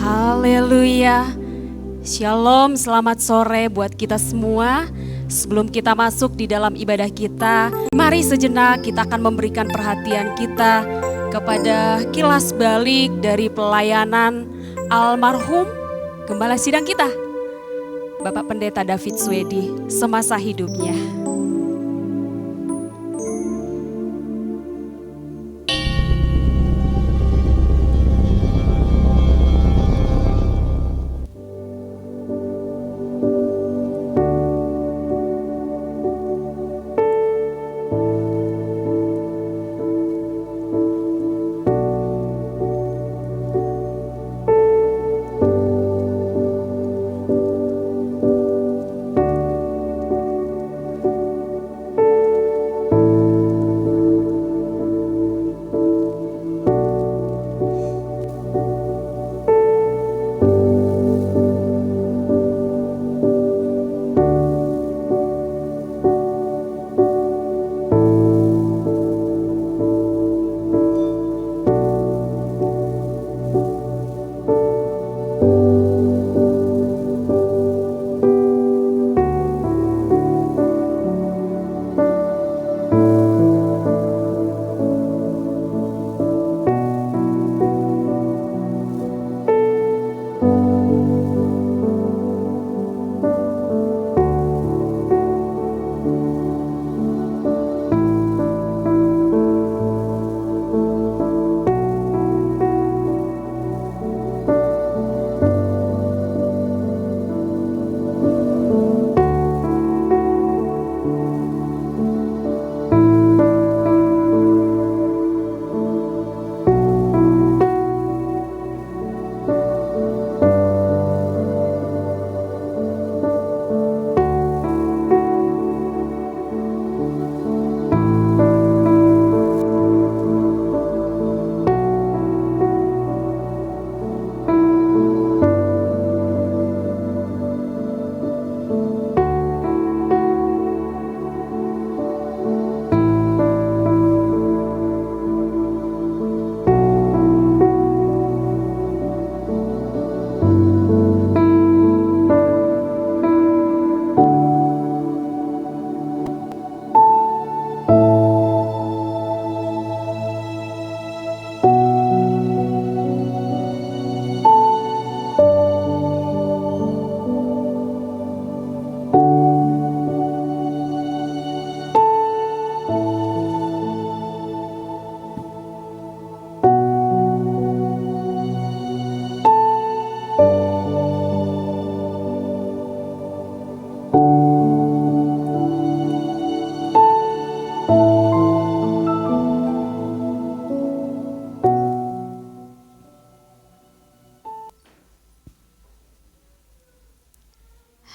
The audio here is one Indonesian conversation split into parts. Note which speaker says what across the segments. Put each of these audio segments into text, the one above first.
Speaker 1: Haleluya. Shalom, selamat sore buat kita semua. Sebelum kita masuk di dalam ibadah kita, mari sejenak kita akan memberikan perhatian kita kepada kilas balik dari pelayanan almarhum Gembala Sidang kita, Bapak Pendeta David Swedi, semasa hidupnya.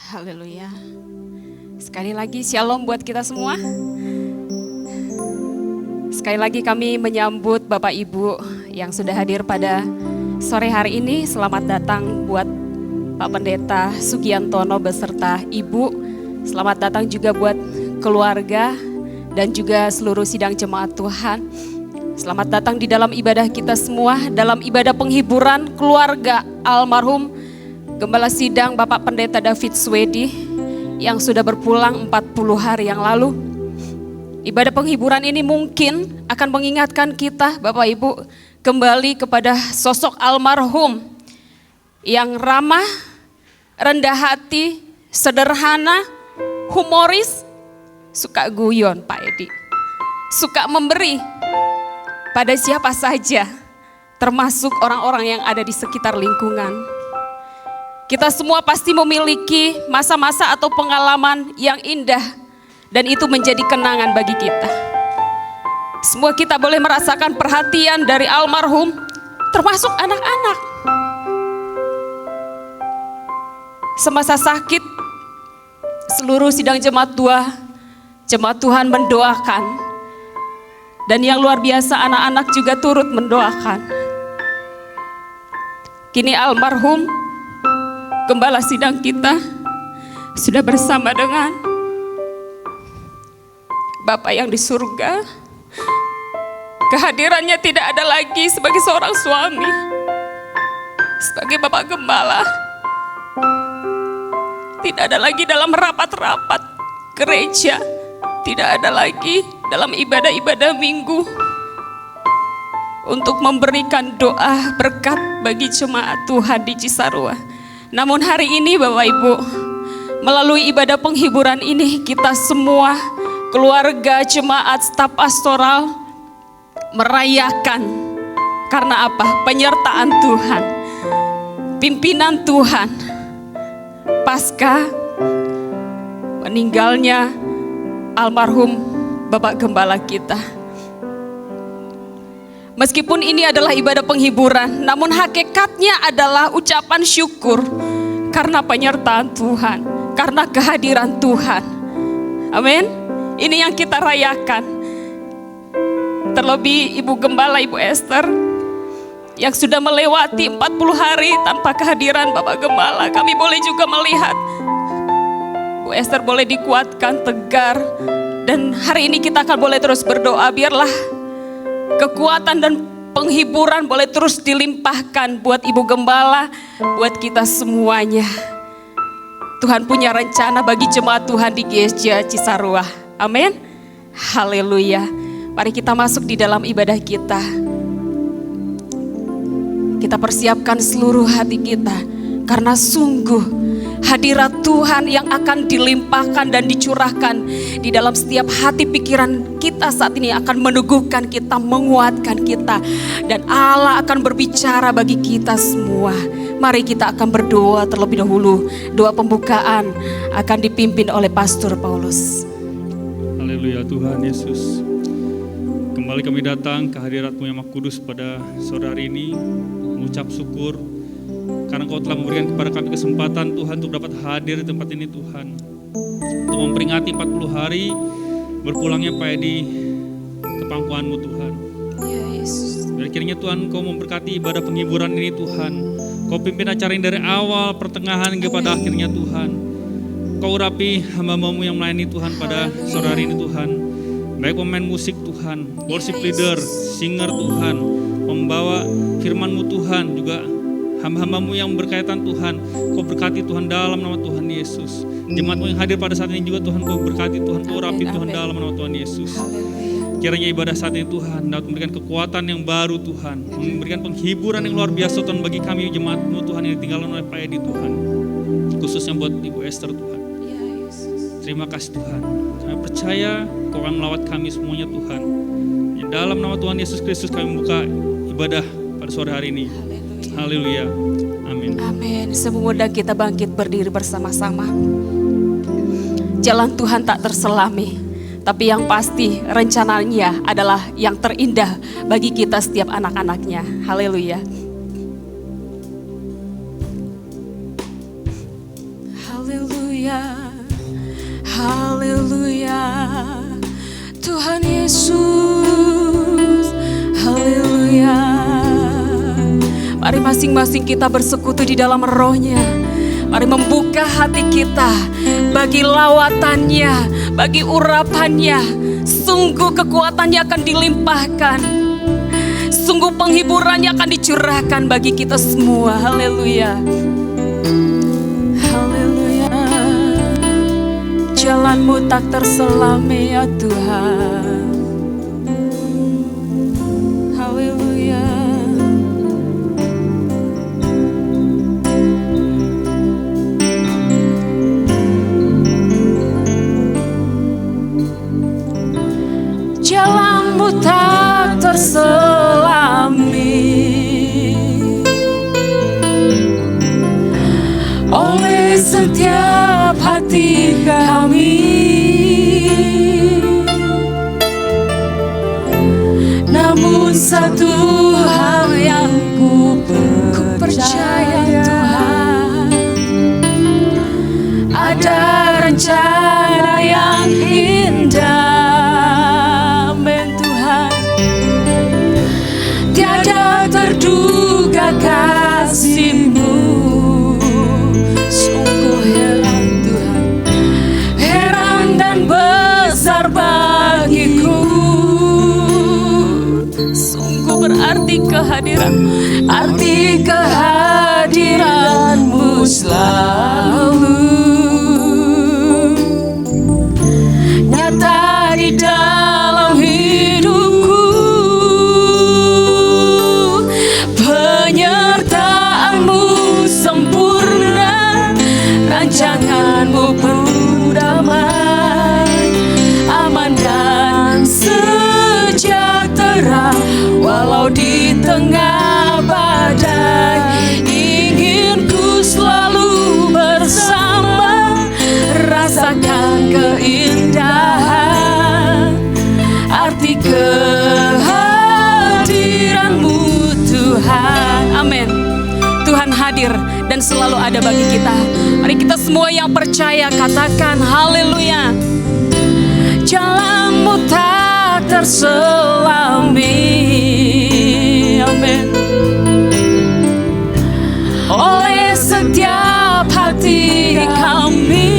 Speaker 1: Haleluya. Sekali lagi shalom buat kita semua. Sekali lagi kami menyambut Bapak Ibu yang sudah hadir pada sore hari ini. Selamat datang buat Pak Pendeta Sugiantono beserta Ibu. Selamat datang juga buat keluarga dan juga seluruh sidang jemaat Tuhan. Selamat datang di dalam ibadah kita semua, dalam ibadah penghiburan keluarga almarhum Gembala Sidang Bapak Pendeta David Swedi yang sudah berpulang 40 hari yang lalu. Ibadah penghiburan ini mungkin akan mengingatkan kita, Bapak Ibu, kembali kepada sosok almarhum yang ramah, rendah hati, sederhana, humoris, suka guyon Pak Edi. Suka memberi pada siapa saja, termasuk orang-orang yang ada di sekitar lingkungan. Kita semua pasti memiliki masa-masa atau pengalaman yang indah, dan itu menjadi kenangan bagi kita. Semua kita boleh merasakan perhatian dari almarhum, termasuk anak-anak. Semasa sakit, seluruh sidang jemaat jemaat Tuhan mendoakan. Dan yang luar biasa, anak-anak juga turut mendoakan. Kini almarhum gembala sidang kita sudah bersama dengan Bapa yang di surga. Kehadirannya tidak ada lagi sebagai seorang suami, sebagai Bapak Gembala. Tidak ada lagi dalam rapat-rapat gereja, tidak ada lagi dalam ibadah-ibadah minggu untuk memberikan doa berkat bagi jemaat Tuhan di Cisarua. Namun hari ini Bapak Ibu, melalui ibadah penghiburan ini kita semua, keluarga, jemaat, staf pastoral merayakan. Karena apa? Penyertaan Tuhan, pimpinan Tuhan pasca meninggalnya almarhum Bapak Gembala kita. Meskipun ini adalah ibadah penghiburan, namun hakikatnya adalah ucapan syukur karena penyertaan Tuhan, karena kehadiran Tuhan. Amin. Ini yang kita rayakan. Terlebih Ibu Gembala, Ibu Esther, yang sudah melewati 40 hari tanpa kehadiran Bapak Gembala. Kami boleh juga melihat Bu Esther boleh dikuatkan, tegar. Dan hari ini kita akan boleh terus berdoa, biarlah kekuatan dan penghiburan boleh terus dilimpahkan buat Ibu Gembala, buat kita semuanya. Tuhan punya rencana bagi jemaat Tuhan di GSJ Cisarua. Amin. Haleluya. Mari kita masuk di dalam ibadah kita. Kita persiapkan seluruh hati kita, karena sungguh hadirat Tuhan yang akan dilimpahkan dan dicurahkan di dalam setiap hati pikiran kita saat ini akan meneguhkan kita, menguatkan kita, dan Allah akan berbicara bagi kita semua. Mari kita akan berdoa terlebih dahulu. Doa pembukaan akan dipimpin oleh Pastor Paulus.
Speaker 2: Haleluya Tuhan Yesus. Kembali kami datang ke hadirat-Mu yang Maha Kudus pada sore hari ini, mengucap syukur karena Kau telah memberikan kepada kami kesempatan Tuhan untuk dapat hadir di tempat ini Tuhan, untuk memperingati 40 hari berpulangnya Pak Edi ke pangkuan-Mu Tuhan.
Speaker 1: Ya Yesus.
Speaker 2: Biar kiranya Tuhan Kau memberkati ibadah penghiburan ini Tuhan. Kau pimpin acara ini dari awal, pertengahan hingga pada akhirnya Tuhan. Kau urapi hamba-Mu yang melayani Tuhan pada sore hari ini Tuhan. Baik pemain musik Tuhan, worship leader, singer Tuhan, pembawa firman-Mu Tuhan, juga hamba-hamba-Mu yang berkaitan Tuhan. Kau berkati Tuhan dalam nama Tuhan Yesus. Jemaat-Mu yang hadir pada saat ini juga Tuhan Kau berkati Tuhan, Kau urapi Tuhan dalam nama Tuhan Yesus. Kiranya ibadah saat ini Tuhan dapat memberikan kekuatan yang baru Tuhan, memberikan penghiburan yang luar biasa Tuhan bagi kami jemaat-Mu Tuhan yang ditinggalkan oleh Pak Edi Tuhan, khususnya buat Ibu Esther Tuhan. Terima kasih Tuhan, kami percaya Kau akan melawat kami semuanya Tuhan. Di dalam nama Tuhan Yesus Kristus kami membuka ibadah pada sore hari ini. Haleluya, amin.
Speaker 1: Amin. Semoga kita bangkit berdiri bersama-sama. Jalan Tuhan tak terselami, tapi yang pasti rencananya adalah yang terindah bagi kita setiap anak-anaknya. Haleluya. Haleluya. Haleluya, Tuhan Yesus, haleluya. Mari masing-masing kita bersekutu di dalam rohnya. Mari membuka hati kita bagi lawatannya, bagi urapannya. Sungguh kekuatannya akan dilimpahkan, sungguh penghiburannya akan dicurahkan bagi kita semua. Haleluya. Haleluya. jalan-Mu tak terselami ya Tuhan. Haleluya. Jalan-Mu tak terselami oleh setiap hati kami, namun satu hal yang ku percaya Tuhan, ada rencana yang indah. Amin Tuhan. Tiada terduga kasih-Mu, sungguh heran Tuhan, heran dan besar bagiku. Sungguh berarti kehadiran-Mu selalu nyata di dalam hidupku. Penyertaan-Mu sempurna, rancangan-Mu penuh damai, aman dan sejahtera walau di tengah badai. Inginku selalu bersama, rasakan keindahan arti kehadiran-Mu Tuhan. Amin. Tuhan hadir dan selalu ada bagi kita. Mari kita semua yang percaya katakan haleluya. Jalan-Mu tak terselami, amin, oleh setiap hati kami.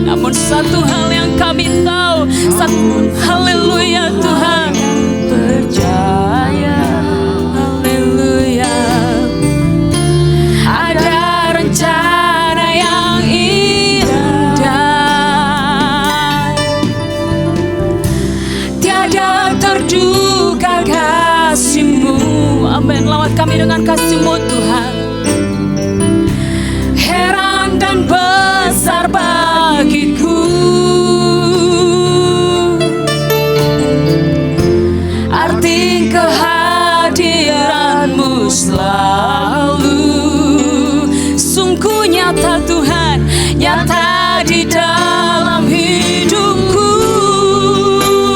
Speaker 1: Namun satu hal yang kami tahu, haleluya Tuhan, percaya, haleluya, ada rencana yang indah. Tiada terduga kasih-Mu, amin. Lawat kami dengan kasih-Mu Tuhan, heran dan besar bagiku. Arti kehadiran-Mu selalu sungguh nyata Tuhan, nyata di dalam hidupku.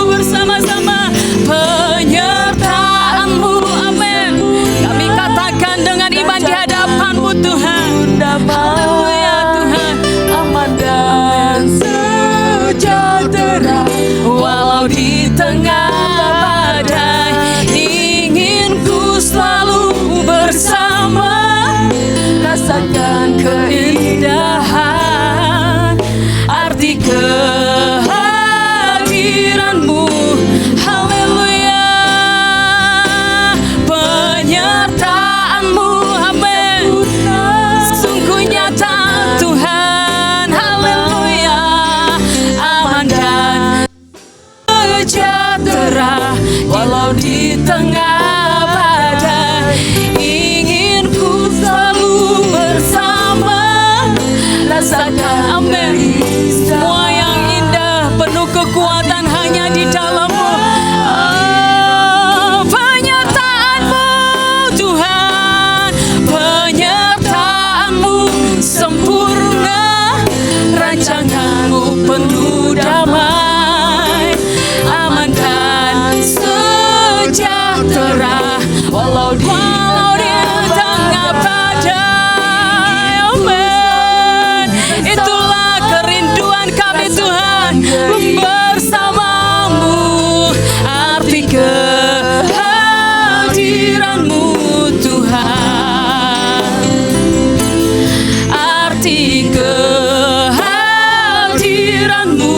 Speaker 1: Bersama-sama penyertaan-Mu, amin. Kami katakan dengan iman di hadapan-Mu Tuhan, haleluya Tuhan, aman dan sejahtera walau di tengah badai. Inginku selalu bersama, rasakan keindahan arti kehadiran-Mu, haleluya. Penyertaan-Mu, amin, sungguh nyata Tuhan, haleluya, aman dan sejahtera walau di tengah badai. Inginku selalu bersama, rasakan, amin, semua yang indah penuh kekuatan hanya di dalam-Mu. Penyertaan-Mu Tuhan, penyertaan-Mu sempurna, rancangan-Mu penuh damai, aman dan sejahtera walau di tengah badai. Amin. Itulah kerinduan kami Tuhan, bersama-Mu, arti kehadiran-Mu Tuhan, arti kehadiran-Mu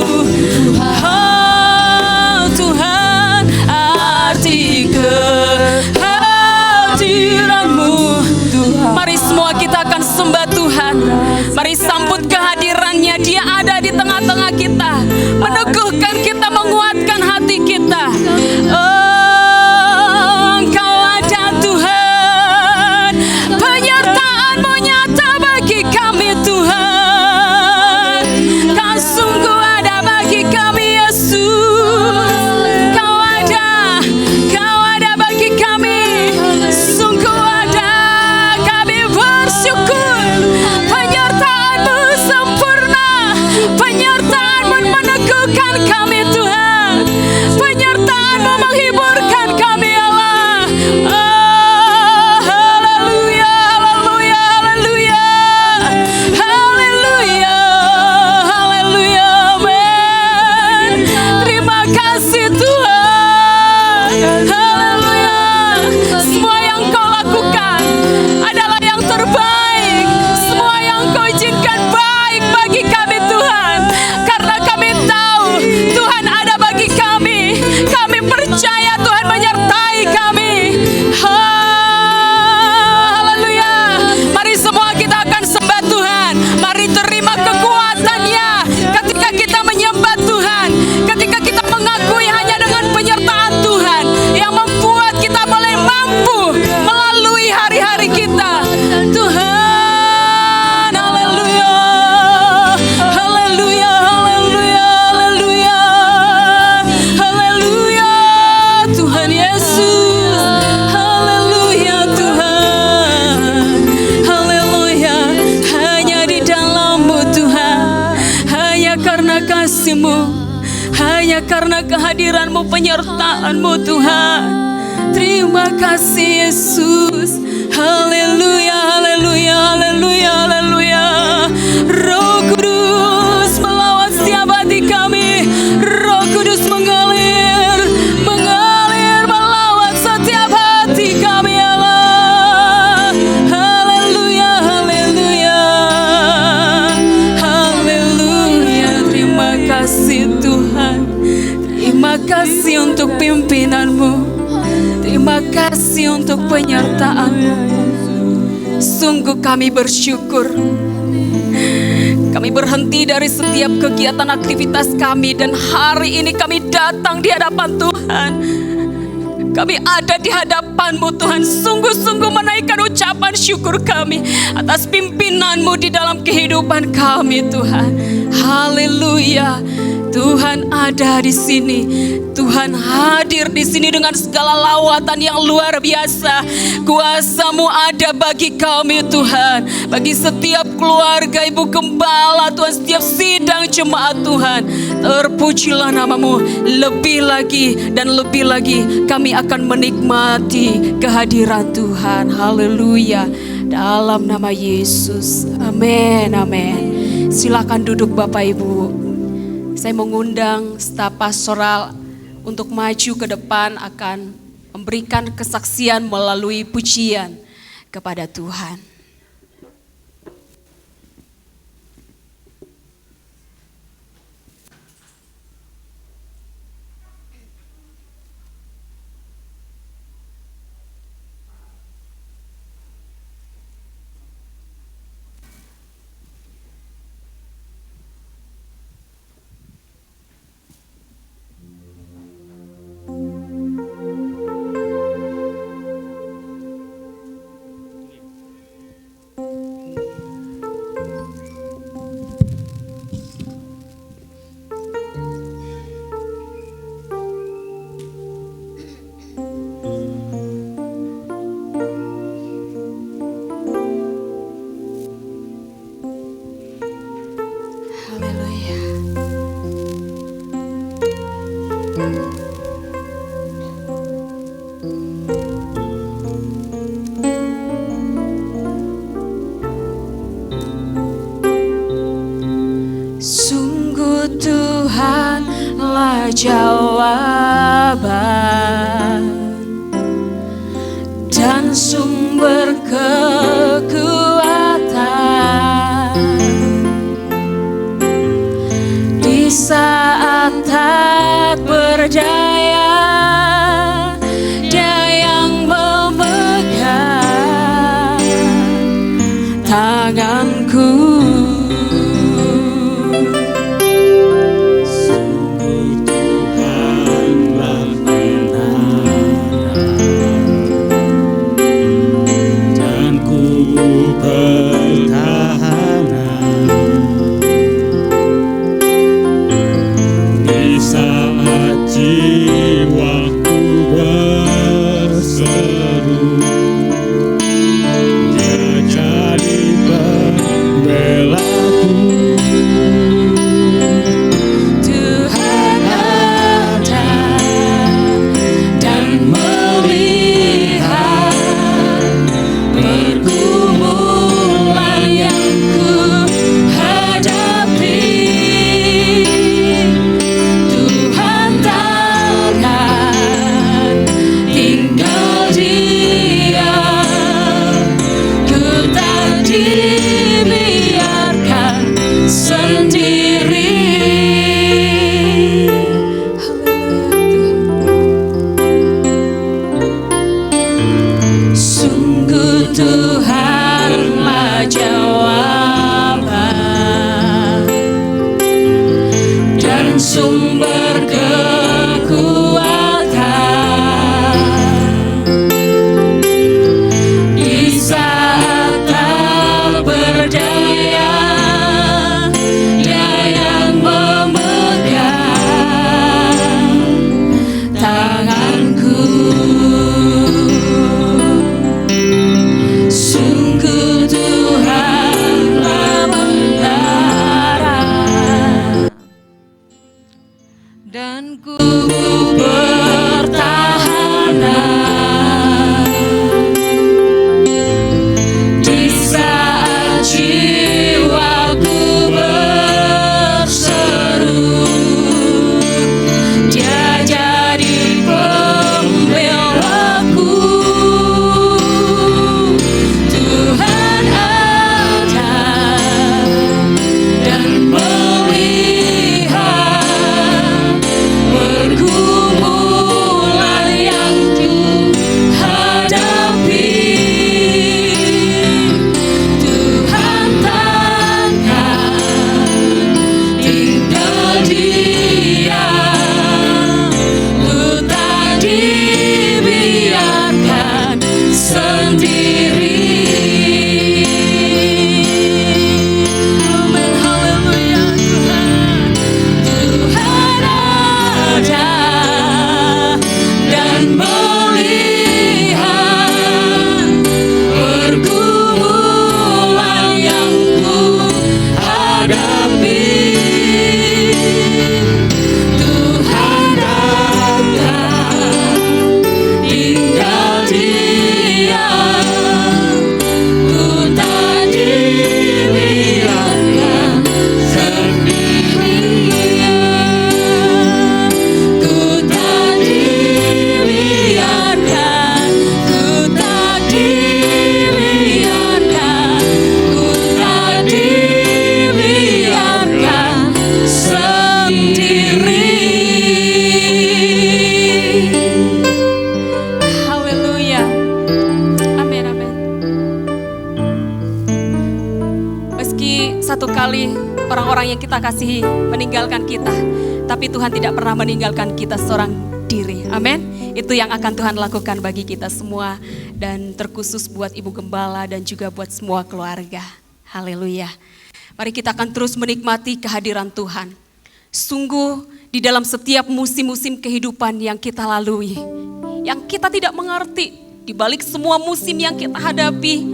Speaker 1: Tuhan, arti kehadiran-Mu Tuhan. Mari semua kita akan sembah Tuhan. Mari sambut kehadiran-Nya. Dia tengah-tengah kita, meneguhkan kita, menguatkan hati kita. Engkau ada Tuhan, penyertaan-Mu nyata bagi kami Tuhan. Kau sungguh ada bagi kami Yesus. Kau ada bagi kami, sungguh ada. Kami bersyukur, penyertaan-Mu sempurna, penyertaan-Mu meneguhkan kami Tuhan, penyertaan-Mu menghiburkan kami Allah. Haleluya, haleluya, haleluya, haleluya, haleluya, amin. Terima kasih Tuhan, haleluya. Semua yang Kau lakukan adalah yang terbaik, semua yang Kau izinkan baik bagi kami Tuhan, karena kami tahu Tuhan ada bagi kami. Kami percaya Tuhan menyertai kami. Haleluya. Mari semua kita akan sembah Tuhan. Mari terima kekuatannya ketika kita menyembah Tuhan, ketika kita mengakui hanya dengan penyertaan Tuhan yang membuat kita boleh mampu melalui hari-hari kita. Tuhan, haleluya, haleluya, haleluya, haleluya, haleluya, Tuhan Yesus, haleluya Tuhan, haleluya. Hanya di dalam-Mu Tuhan, hanya karena kasih-Mu, hanya karena kehadiran-Mu, penyertaan-Mu Tuhan. Terima kasih Yesus. Haleluya, haleluya, haleluya, haleluya. Roh Kudus melawat setiap hati kami. Roh Kudus mengalir, mengalir melawat setiap hati kami Allah. Haleluya, haleluya, haleluya. Terima kasih Tuhan. Terima kasih untuk pimpinan-Mu. Terima kasih untuk penyertaan-Mu. Sungguh kami bersyukur. Kami berhenti dari setiap kegiatan aktivitas kami dan hari ini kami datang di hadapan Tuhan. Kami ada di hadapan-Mu Tuhan, sungguh-sungguh menaikkan ucapan syukur kami atas pimpinan-Mu di dalam kehidupan kami Tuhan. Haleluya. Tuhan ada di sini. Tuhan hadir di sini dengan segala lawatan yang luar biasa. Kuasa-Mu ada bagi kami Tuhan, bagi setiap keluarga Ibu Gembala Tuhan, setiap sidang jemaat Tuhan. Terpujilah nama-Mu. Lebih lagi dan lebih lagi kami akan menikmati kehadiran Tuhan. Haleluya. Dalam nama Yesus. Amin, amin. Silakan duduk Bapak Ibu. Saya mengundang staf pastoral untuk maju ke depan akan memberikan kesaksian melalui pujian kepada Tuhan. melihat pergumulan yang ku hadapi. Tuhan datang, tinggal diam, ku tak dibiarkan sendirian. Ku tak dibiarkan, ku tak dibiarkan, ku tak dibiarkan sendiri. Haleluya. Amin, amin. Meski satu kali orang-orang yang kita kasihi meninggalkan kita, tapi Tuhan tidak pernah meninggalkan kita seorang diri. Amin. Itu yang akan Tuhan lakukan bagi kita semua, dan terkhusus buat Ibu Gembala dan juga buat semua keluarga. Haleluya. Mari kita akan terus menikmati kehadiran Tuhan. Sungguh di dalam setiap musim-musim kehidupan yang kita lalui, yang kita tidak mengerti, di balik semua musim yang kita hadapi,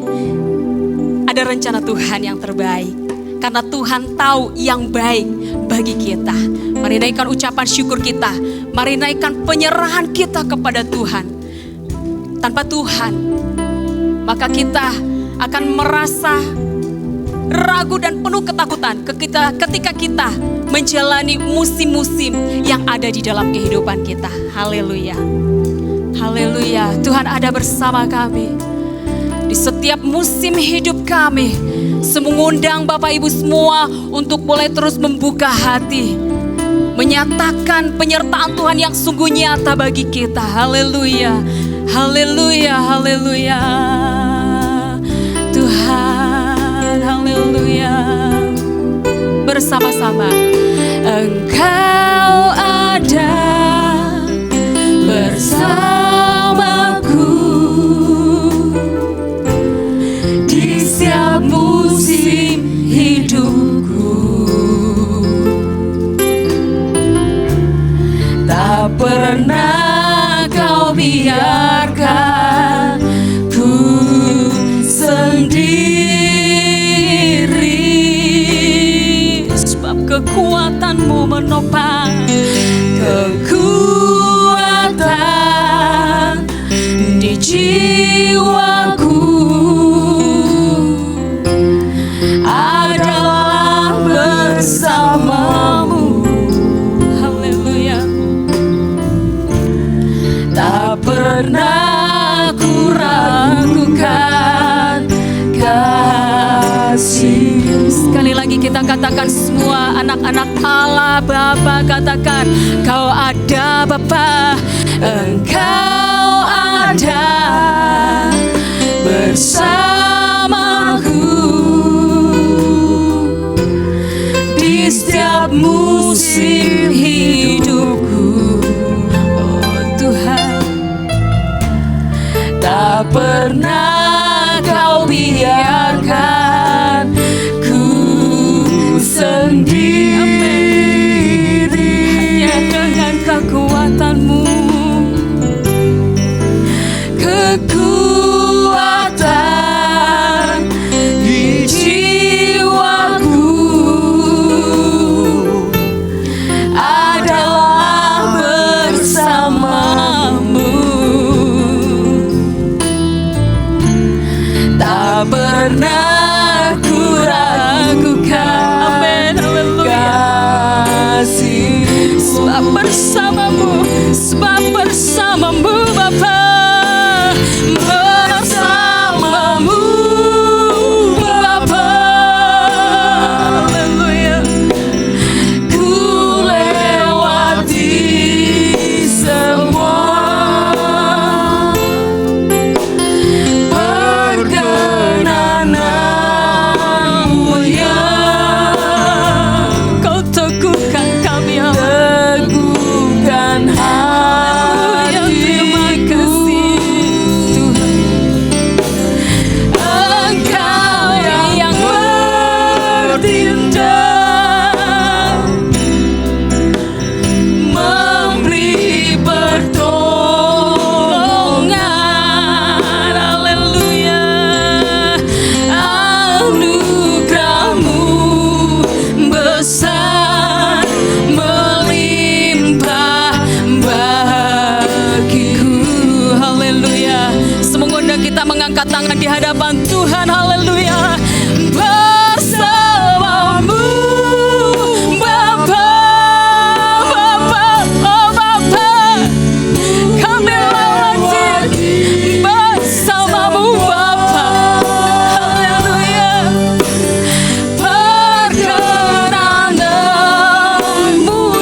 Speaker 1: ada rencana Tuhan yang terbaik. Karena Tuhan tahu yang baik bagi kita. Mari naikkan ucapan syukur kita. Mari naikkan penyerahan kita kepada Tuhan. Tanpa Tuhan, maka kita akan merasa ragu dan penuh ketakutan ketika kita menjalani musim-musim yang ada di dalam kehidupan kita. Haleluya. Haleluya. Tuhan ada bersama kami di setiap musim hidup kami. Mengundang Bapak Ibu semua untuk boleh terus membuka hati, menyatakan penyertaan Tuhan yang sungguh nyata bagi kita. Haleluya. Haleluya. Haleluya. Tuhan, haleluya. Bersama-sama. Engkau ada bersamaku di setiap musim hidupku. Tak pernah kau biarkan ku sendiri, sebab kekuatanmu menopang, kekuatan di jiwaku adalah bersamamu. Haleluya. Tak pernah ku ragukan kasih. Sekali lagi kita katakan semua anak-anak Allah, Bapa, katakan kau ada Bapa, engkau ada bersamaku di setiap musim hidupku. Oh Tuhan, tak pernah kau biarkan ku sendiri. Hanya dengan kekuatanmu, kekuatan di jiwaku adalah bersamamu. tangan di hadapan Tuhan. Haleluya. Bersamamu Bapa, Bapa, oh Bapa, kami lewati bersamamu Bapa. Haleluya. Perkenanmu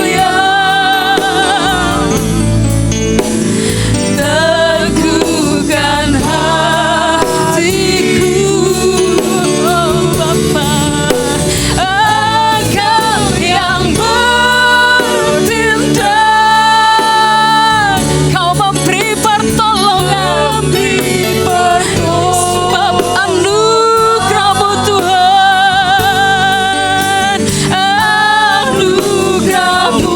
Speaker 1: ya teguhkan hatiku, oh Bapa. Engkau yang bertindak, Kau memberi pertolongan, sebab anugerah-Mu Tuhan, anugerah-Mu.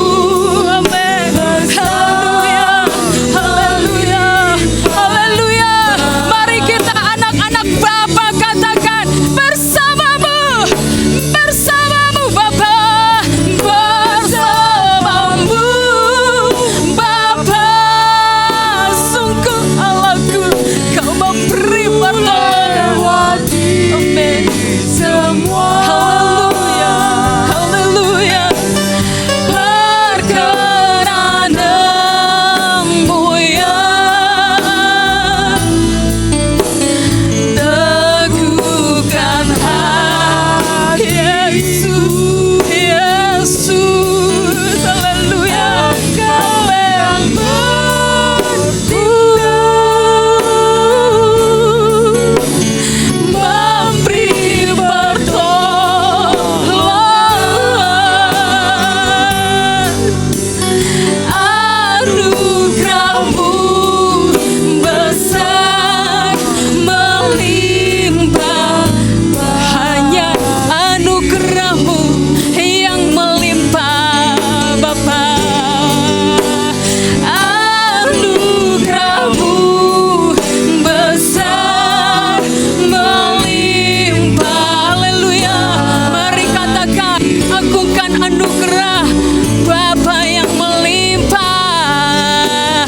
Speaker 1: Amin. Haleluya, haleluya, haleluya. Mari kita anak-anak Bapa katakan bersamamu, bersamamu Bapa, bersamamu Bapa. Sungguh Allahku, Kau memberi pertolongan. Amin. Haleluya, haleluya. Perkenanmu ya teguhkan hati, Yesus, Yesus. Haleluya. Kau yang bertindak, memberi pertolongan, anugerah-Mu besar melimpah. Hanya anugerah-Mu yang melimpah Bapa. Anugerah-Mu besar melimpah. Haleluya. Mari katakan, agungkan anugerah Bapa yang melimpah.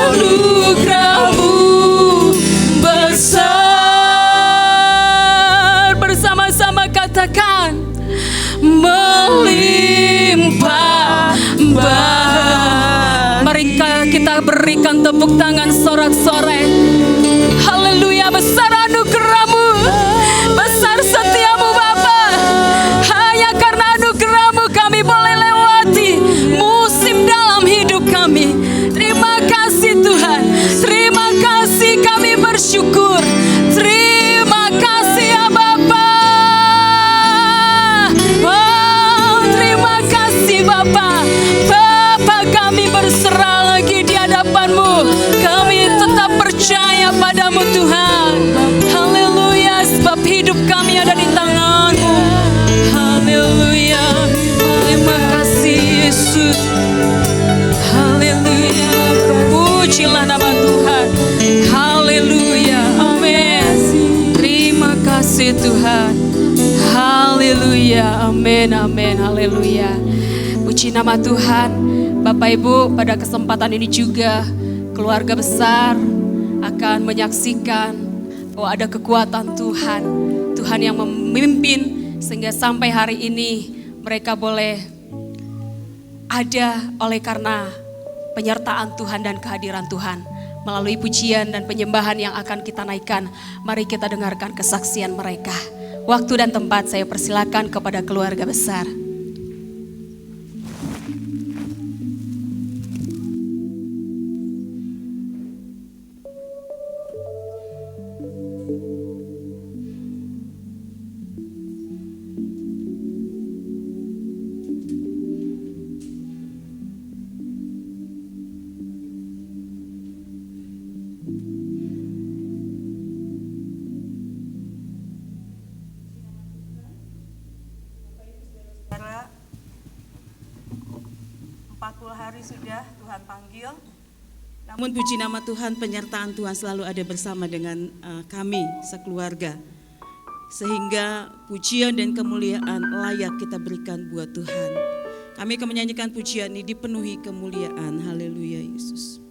Speaker 1: Anugerah-Mu besar. Bersama-sama katakan, melimpah. Mari kita berikan tepuk tangan sorak-sorai. Haleluya. Besar anugerah-Mu, besar setia-Mu Bapa. Hanya karena anugerah-Mu kami boleh lewati musim dalam hidup kami. Terima kasih Tuhan, terima kasih, kami bersyukur. Terima kasih ya Bapa. Oh, terima kasih Bapa. Bapa, kami berserah lagi di hadapan-Mu. Kami tetap percaya pada-Mu Tuhan. Haleluya, sebab hidup kami ada di tangan-Mu. Haleluya. Terima kasih Yesus. Haleluya. Terpujilah nama Tuhan. Haleluya. Amin. Terima kasih Tuhan. Haleluya. Amin. Amin. Haleluya. Puji nama Tuhan. Bapak Ibu, pada kesempatan ini juga keluarga besar akan menyaksikan bahwa ada kekuatan Tuhan. Tuhan yang memimpin sehingga sampai hari ini mereka boleh ada oleh karena penyertaan Tuhan dan kehadiran Tuhan. Melalui pujian dan penyembahan yang akan kita naikkan, mari kita dengarkan kesaksian mereka. Waktu dan tempat saya persilakan kepada keluarga besar.
Speaker 3: Saudara, 40 hari sudah Tuhan panggil. Namun puji nama Tuhan, penyertaan Tuhan selalu ada bersama dengan kami sekeluarga. Sehingga pujian dan kemuliaan layak kita berikan buat Tuhan. Kami akan menyanyikan pujian ini dipenuhi kemuliaan. Haleluya Yesus.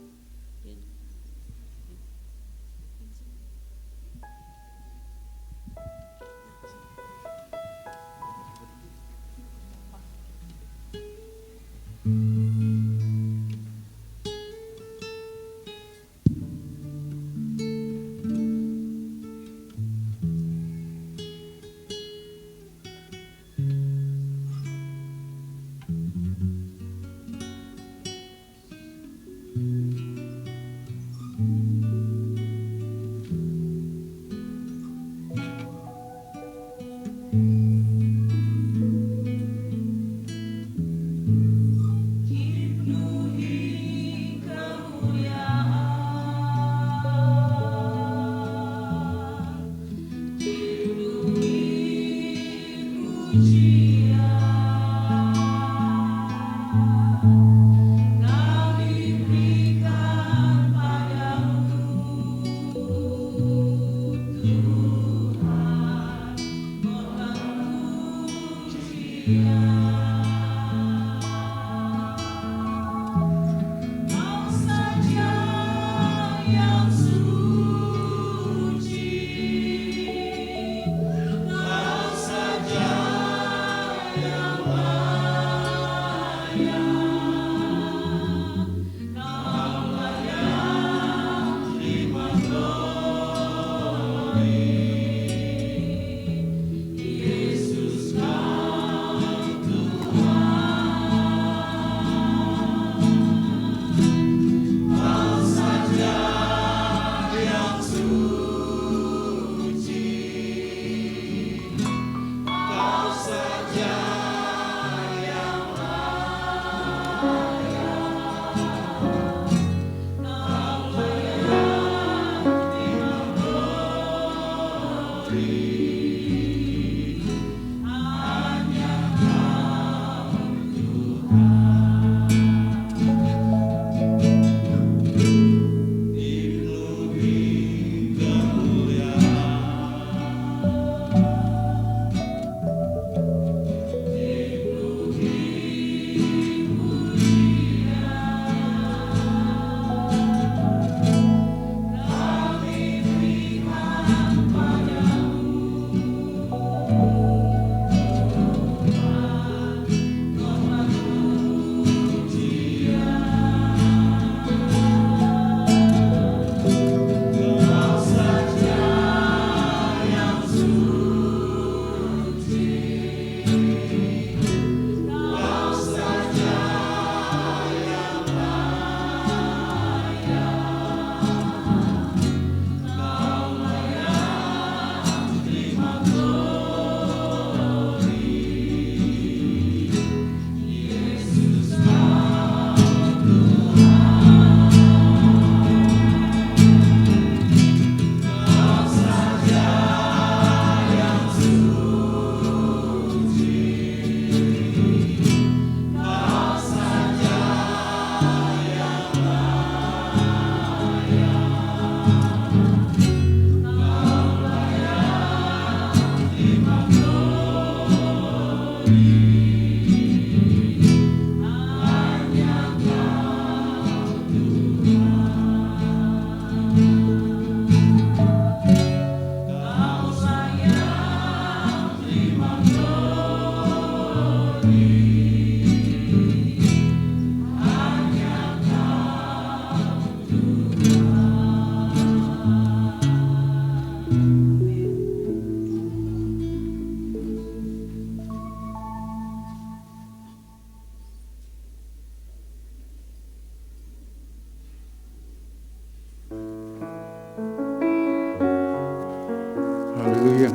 Speaker 4: Haleluya,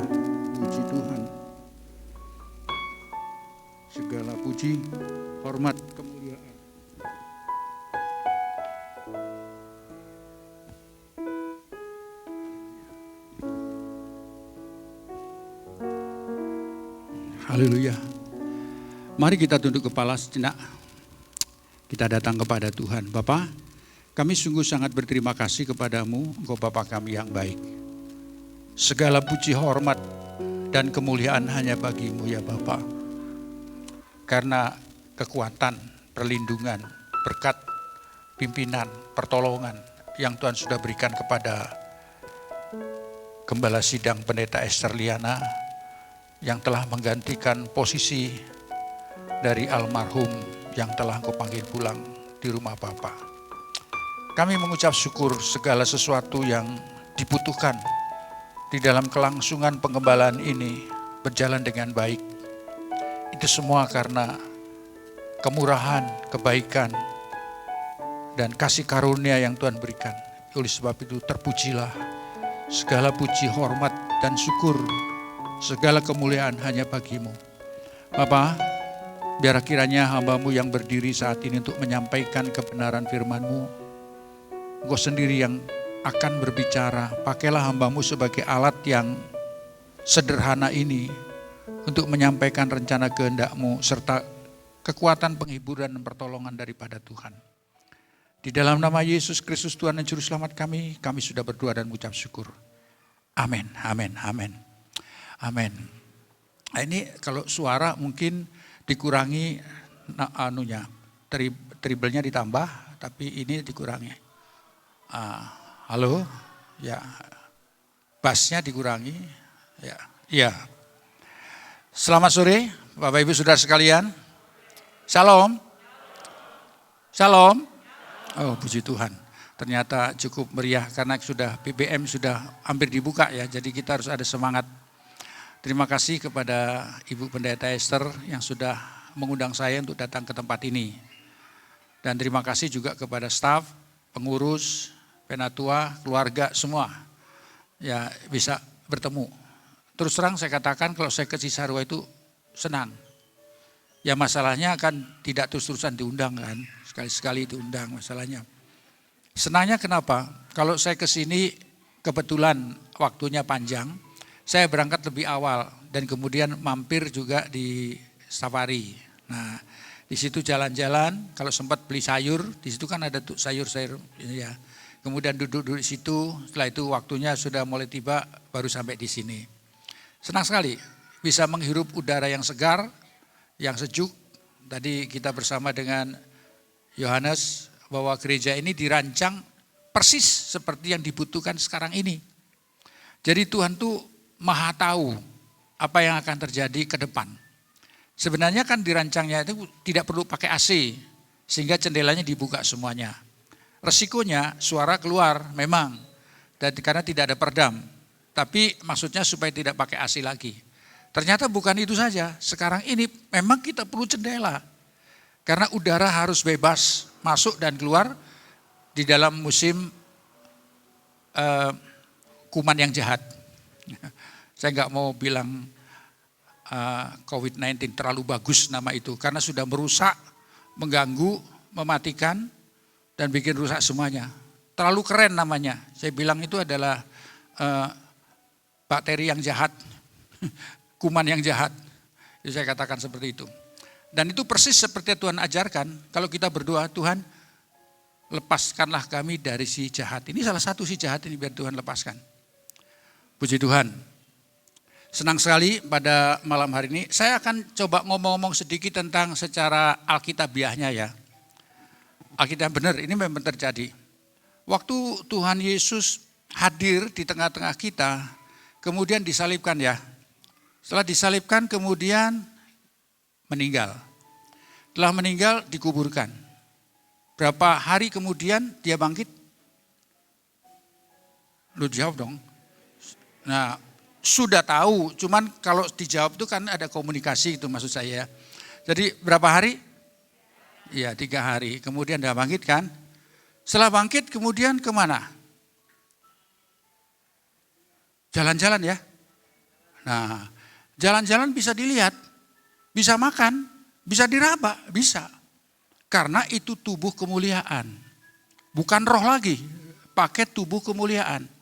Speaker 4: puji Tuhan. Segala puji, hormat, kemuliaan. Haleluya. Mari kita tunduk kepala sejenak. Kita datang kepada Tuhan. Bapa, kami sungguh sangat berterima kasih kepadamu, Engkau Bapa kami yang baik. Segala puji, hormat, dan kemuliaan hanya bagimu ya Bapa. Karena kekuatan, perlindungan, berkat, pimpinan, pertolongan yang Tuhan sudah berikan kepada Gembala Sidang Pendeta Esther Liana yang telah menggantikan posisi dari almarhum yang telah Engkau panggil pulang di rumah Bapa. Kami mengucap syukur segala sesuatu yang dibutuhkan di dalam kelangsungan pengembalaan ini berjalan dengan baik. Itu semua karena kemurahan, kebaikan, dan kasih karunia yang Tuhan berikan. Oleh sebab itu terpujilah, segala puji, hormat, dan syukur, segala kemuliaan hanya bagimu. Bapa, biar kiranya hamba-Mu yang berdiri saat ini untuk menyampaikan kebenaran firman-Mu, Engkau sendiri yang akan berbicara. Pakailah hamba-Mu sebagai alat yang sederhana ini untuk menyampaikan rencana kehendak-Mu serta kekuatan penghiburan dan pertolongan daripada Tuhan. Di dalam nama Yesus Kristus Tuhan dan Juru Selamat kami sudah berdoa dan mengucap syukur. Amin, amin, amin, amin. Nah, ini kalau suara mungkin dikurangi treble-nya ditambah, tapi ini dikurangi. Halo, ya, bassnya dikurangi, ya, iya. Selamat sore, Bapak Ibu Saudara sekalian. Shalom, shalom. Oh, puji Tuhan. ternyata cukup meriah karena sudah BBM sudah hampir dibuka ya, jadi kita harus ada semangat. Terima kasih kepada Ibu Pendeta Esther yang sudah mengundang saya untuk datang ke tempat ini. Dan terima kasih juga kepada staf, pengurus, penatua, keluarga semua ya bisa bertemu. Terus terang saya katakan kalau saya ke Cisarua itu senang. Ya masalahnya kan tidak terus-terusan diundang kan, sekali-sekali diundang masalahnya. Senangnya kenapa? Kalau saya ke sini kebetulan waktunya panjang, saya berangkat lebih awal dan kemudian mampir juga di safari. Nah, di situ jalan-jalan, kalau sempat beli sayur, di situ kan ada tuh sayur-sayur ya. Kemudian duduk-duduk di situ, setelah itu waktunya sudah mulai tiba baru sampai di sini. Senang sekali bisa menghirup udara yang segar, yang sejuk. Tadi kita bersama dengan Yohanes bahwa gereja ini dirancang persis seperti yang dibutuhkan sekarang ini. Jadi Tuhan tuh Maha tahu apa yang akan terjadi ke depan. Sebenarnya kan dirancangnya itu tidak perlu pakai AC sehingga jendelanya dibuka semuanya. Resikonya suara keluar memang dan karena tidak ada peredam. Tapi maksudnya supaya tidak pakai AC lagi. Ternyata bukan itu saja. Sekarang ini memang kita perlu jendela. Karena udara harus bebas masuk dan keluar di dalam musim kuman yang jahat. Saya nggak mau bilang COVID-19 terlalu bagus nama itu karena sudah merusak, mengganggu, mematikan dan bikin rusak semuanya. Terlalu keren namanya. Saya bilang itu adalah bakteri yang jahat, kuman yang jahat. Jadi saya katakan seperti itu. Dan itu persis seperti Tuhan ajarkan kalau kita berdoa, Tuhan lepaskanlah kami dari si jahat. Ini salah satu si jahat ini biar Tuhan lepaskan. Puji Tuhan. Senang sekali pada malam hari ini. Saya akan coba ngomong-ngomong sedikit tentang secara alkitabiahnya ya. Alkitab benar, ini memang terjadi. Waktu Tuhan Yesus hadir di tengah-tengah kita, kemudian disalibkan ya. Setelah disalibkan kemudian meninggal. Telah meninggal dikuburkan. Berapa hari kemudian dia bangkit? Lu jawab dong. Nah, sudah tahu, cuman kalau dijawab itu kan ada komunikasi itu maksud saya. Jadi berapa hari? Iya 3 hari, kemudian dia bangkit kan. Setelah bangkit kemudian kemana? Jalan-jalan ya. Nah, jalan-jalan bisa dilihat, bisa makan, bisa diraba, bisa. Karena itu tubuh kemuliaan. Bukan roh lagi, pakai tubuh kemuliaan.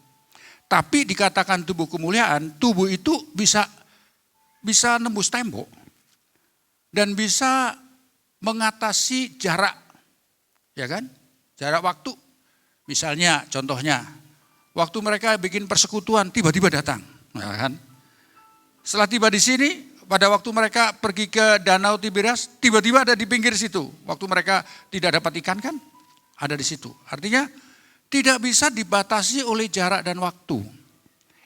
Speaker 4: Tapi dikatakan tubuh kemuliaan, tubuh itu bisa nembus tembok. Dan bisa mengatasi jarak. Ya kan? Jarak waktu. Misalnya contohnya, waktu mereka bikin persekutuan tiba-tiba datang. Ya kan? Setelah tiba di sini, pada waktu mereka pergi ke Danau Tiberias, tiba-tiba ada di pinggir situ. Waktu mereka tidak dapat ikan kan, ada di situ. Artinya tidak bisa dibatasi oleh jarak dan waktu.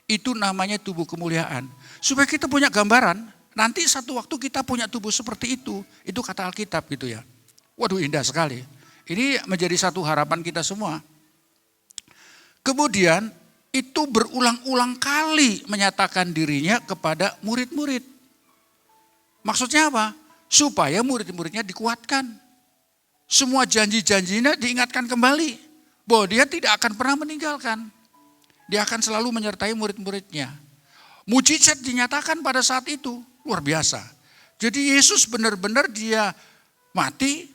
Speaker 4: Itu namanya tubuh kemuliaan. Supaya kita punya gambaran, nanti satu waktu kita punya tubuh seperti itu. Itu kata Alkitab gitu ya. Waduh indah sekali. Ini menjadi satu harapan kita semua. Kemudian itu berulang-ulang kali menyatakan dirinya kepada murid-murid. Maksudnya apa? Supaya murid-muridnya dikuatkan. Semua janji-janjinya diingatkan kembali. Bahwa dia tidak akan pernah meninggalkan. Dia akan selalu menyertai murid-muridnya. Mujizat dinyatakan pada saat itu. Luar biasa. Jadi Yesus benar-benar dia mati.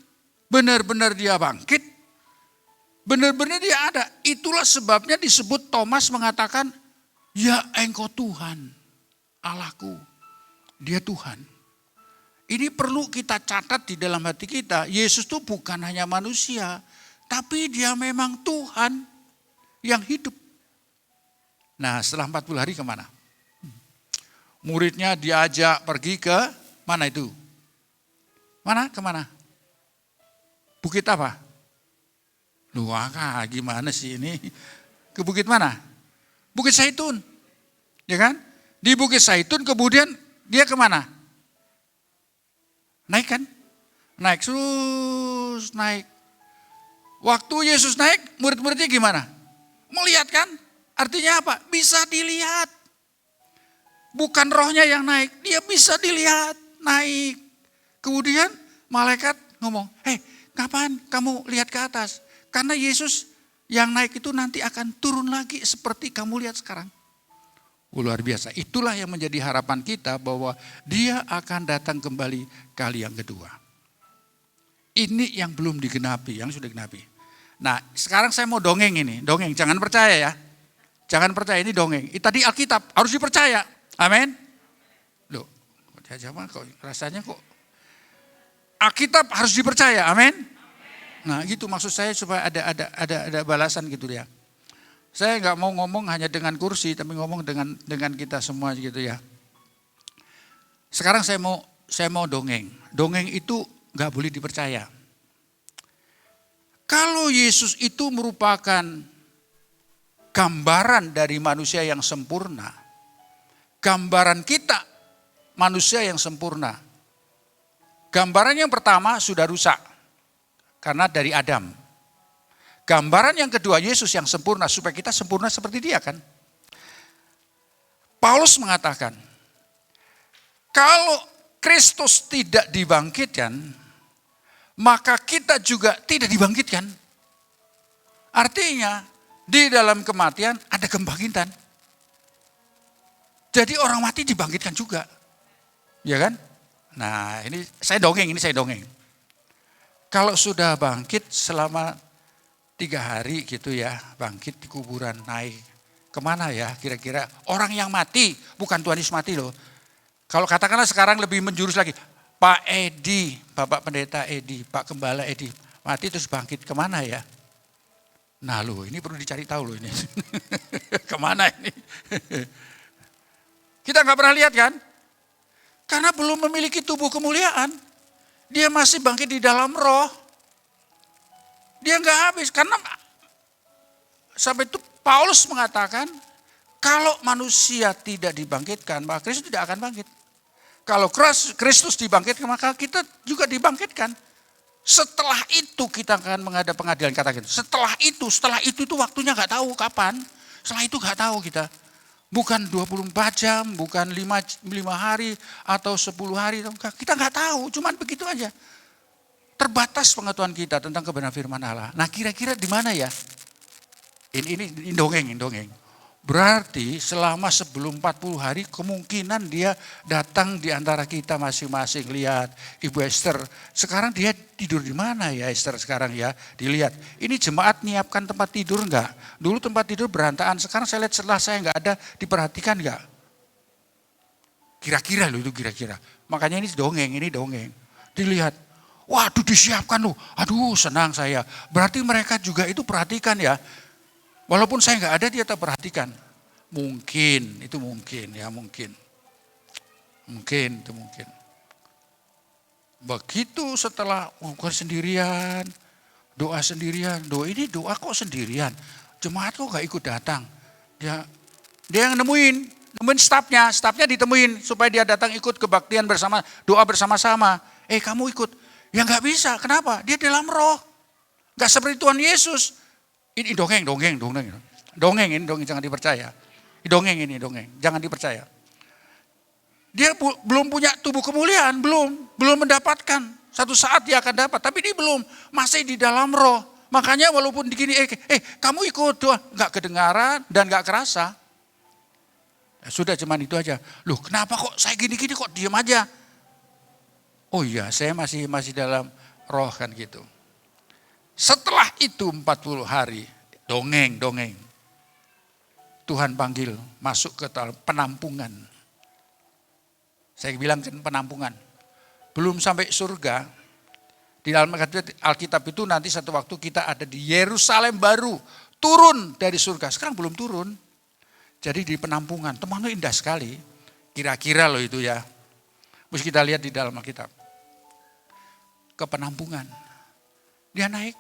Speaker 4: Benar-benar dia bangkit. Benar-benar dia ada. Itulah sebabnya disebut Thomas mengatakan. Ya engkau Tuhan. Allahku. Dia Tuhan. Ini perlu kita catat di dalam hati kita. Yesus itu bukan hanya manusia. Tapi dia memang Tuhan yang hidup. Nah setelah 40 hari kemana? Muridnya diajak pergi ke mana itu? Mana? Kemana? Bukit apa? Luar gimana sih ini? Ke bukit mana? Bukit Zaitun. Ya kan? Di Bukit Zaitun kemudian dia kemana? Naik kan? Naik terus naik. Waktu Yesus naik, murid-muridnya gimana? Melihat kan? Artinya apa? Bisa dilihat. Bukan rohnya yang naik, dia bisa dilihat naik. Kemudian malaikat ngomong, kapan kamu lihat ke atas? Karena Yesus yang naik itu nanti akan turun lagi seperti kamu lihat sekarang. Luar biasa. Itulah yang menjadi harapan kita bahwa dia akan datang kembali kali yang kedua. Ini yang belum digenapi, yang sudah digenapi. Nah, sekarang saya mau dongeng ini. Dongeng, jangan percaya ya. Jangan percaya, ini dongeng. Tadi Alkitab harus dipercaya. Amin. Loh, kok rasanya kok Alkitab harus dipercaya. Amin. Nah, gitu maksud saya supaya ada balasan gitu ya. Saya nggak mau ngomong hanya dengan kursi, tapi ngomong dengan kita semua gitu ya. Sekarang saya mau dongeng. Dongeng itu nggak boleh dipercaya. Kalau Yesus itu merupakan gambaran dari manusia yang sempurna, gambaran kita manusia yang sempurna. Gambaran yang pertama sudah rusak karena dari Adam. Gambaran yang kedua Yesus yang sempurna supaya kita sempurna seperti dia kan. Paulus mengatakan, kalau Kristus tidak dibangkitkan, maka kita juga tidak dibangkitkan. Artinya di dalam kematian ada kebangkitan. Jadi orang mati dibangkitkan juga. Ya kan? Nah ini saya dongeng. Kalau sudah bangkit selama 3 hari gitu ya, bangkit di kuburan naik. Kemana ya kira-kira? Orang yang mati, bukan Tuhan Yesus mati loh. Kalau katakanlah sekarang lebih menjurus lagi. Pak Edi, Bapak Pendeta Edi, Pak Gembala Edi, mati terus bangkit, kemana ya? Nah loh, ini perlu dicari tahu loh ini. Kemana ini? Kita nggak pernah lihat kan? Karena belum memiliki tubuh kemuliaan. Dia masih bangkit di dalam roh. Dia nggak habis. Karena sampai itu Paulus mengatakan, kalau manusia tidak dibangkitkan, maka Kristus tidak akan bangkit. Kalau Kristus dibangkitkan, maka kita juga dibangkitkan. Setelah itu kita akan menghadap pengadilan, kata kita. Setelah itu waktunya nggak tahu kapan. Setelah itu nggak tahu kita. Bukan 24 jam, bukan 5 hari atau 10 hari. Kita nggak tahu, cuman begitu aja. Terbatas pengetahuan kita tentang kebenaran firman Allah. Nah kira-kira di mana ya? Ini dongeng. Berarti selama sebelum 40 hari kemungkinan dia datang di antara kita masing-masing. Lihat Ibu Esther, sekarang dia tidur di mana ya Esther sekarang ya? Dilihat, ini jemaat nyiapkan tempat tidur enggak? Dulu tempat tidur berantakan, sekarang saya lihat setelah saya enggak ada, diperhatikan enggak? Kira-kira loh itu kira-kira. Makanya ini dongeng. Dilihat, waduh disiapkan loh, aduh senang saya. Berarti mereka juga itu perhatikan ya. Walaupun saya nggak ada, dia tetap perhatikan. Mungkin. Begitu setelah sendirian, doa kok sendirian. Jemaat kok nggak ikut datang. Dia yang nemuin stafnya ditemuin supaya dia datang ikut kebaktian bersama, doa bersama-sama. Kamu ikut? Ya nggak bisa. Kenapa? Dia dalam roh. Nggak seperti Tuhan Yesus. Ini dongeng, jangan dipercaya. Dongeng, jangan dipercaya. Dia belum punya tubuh kemuliaan, belum mendapatkan. Satu saat dia akan dapat, tapi dia belum, masih di dalam roh. Makanya walaupun begini, kamu ikut doa, nggak kedengaran dan nggak kerasa. Sudah cuman itu aja. Loh, kenapa kok saya gini-gini kok diam aja? Oh iya, saya masih dalam roh kan gitu. Setelah itu 40 hari, dongeng. Tuhan panggil masuk ke penampungan. Saya bilang kan penampungan. Belum sampai surga. Di dalam Alkitab itu nanti satu waktu kita ada di Yerusalem baru. Turun dari surga. Sekarang belum turun. Jadi di penampungan. Teman-teman indah sekali. Kira-kira loh itu ya. Mesti kita lihat di dalam Alkitab. Ke penampungan. Dia naik,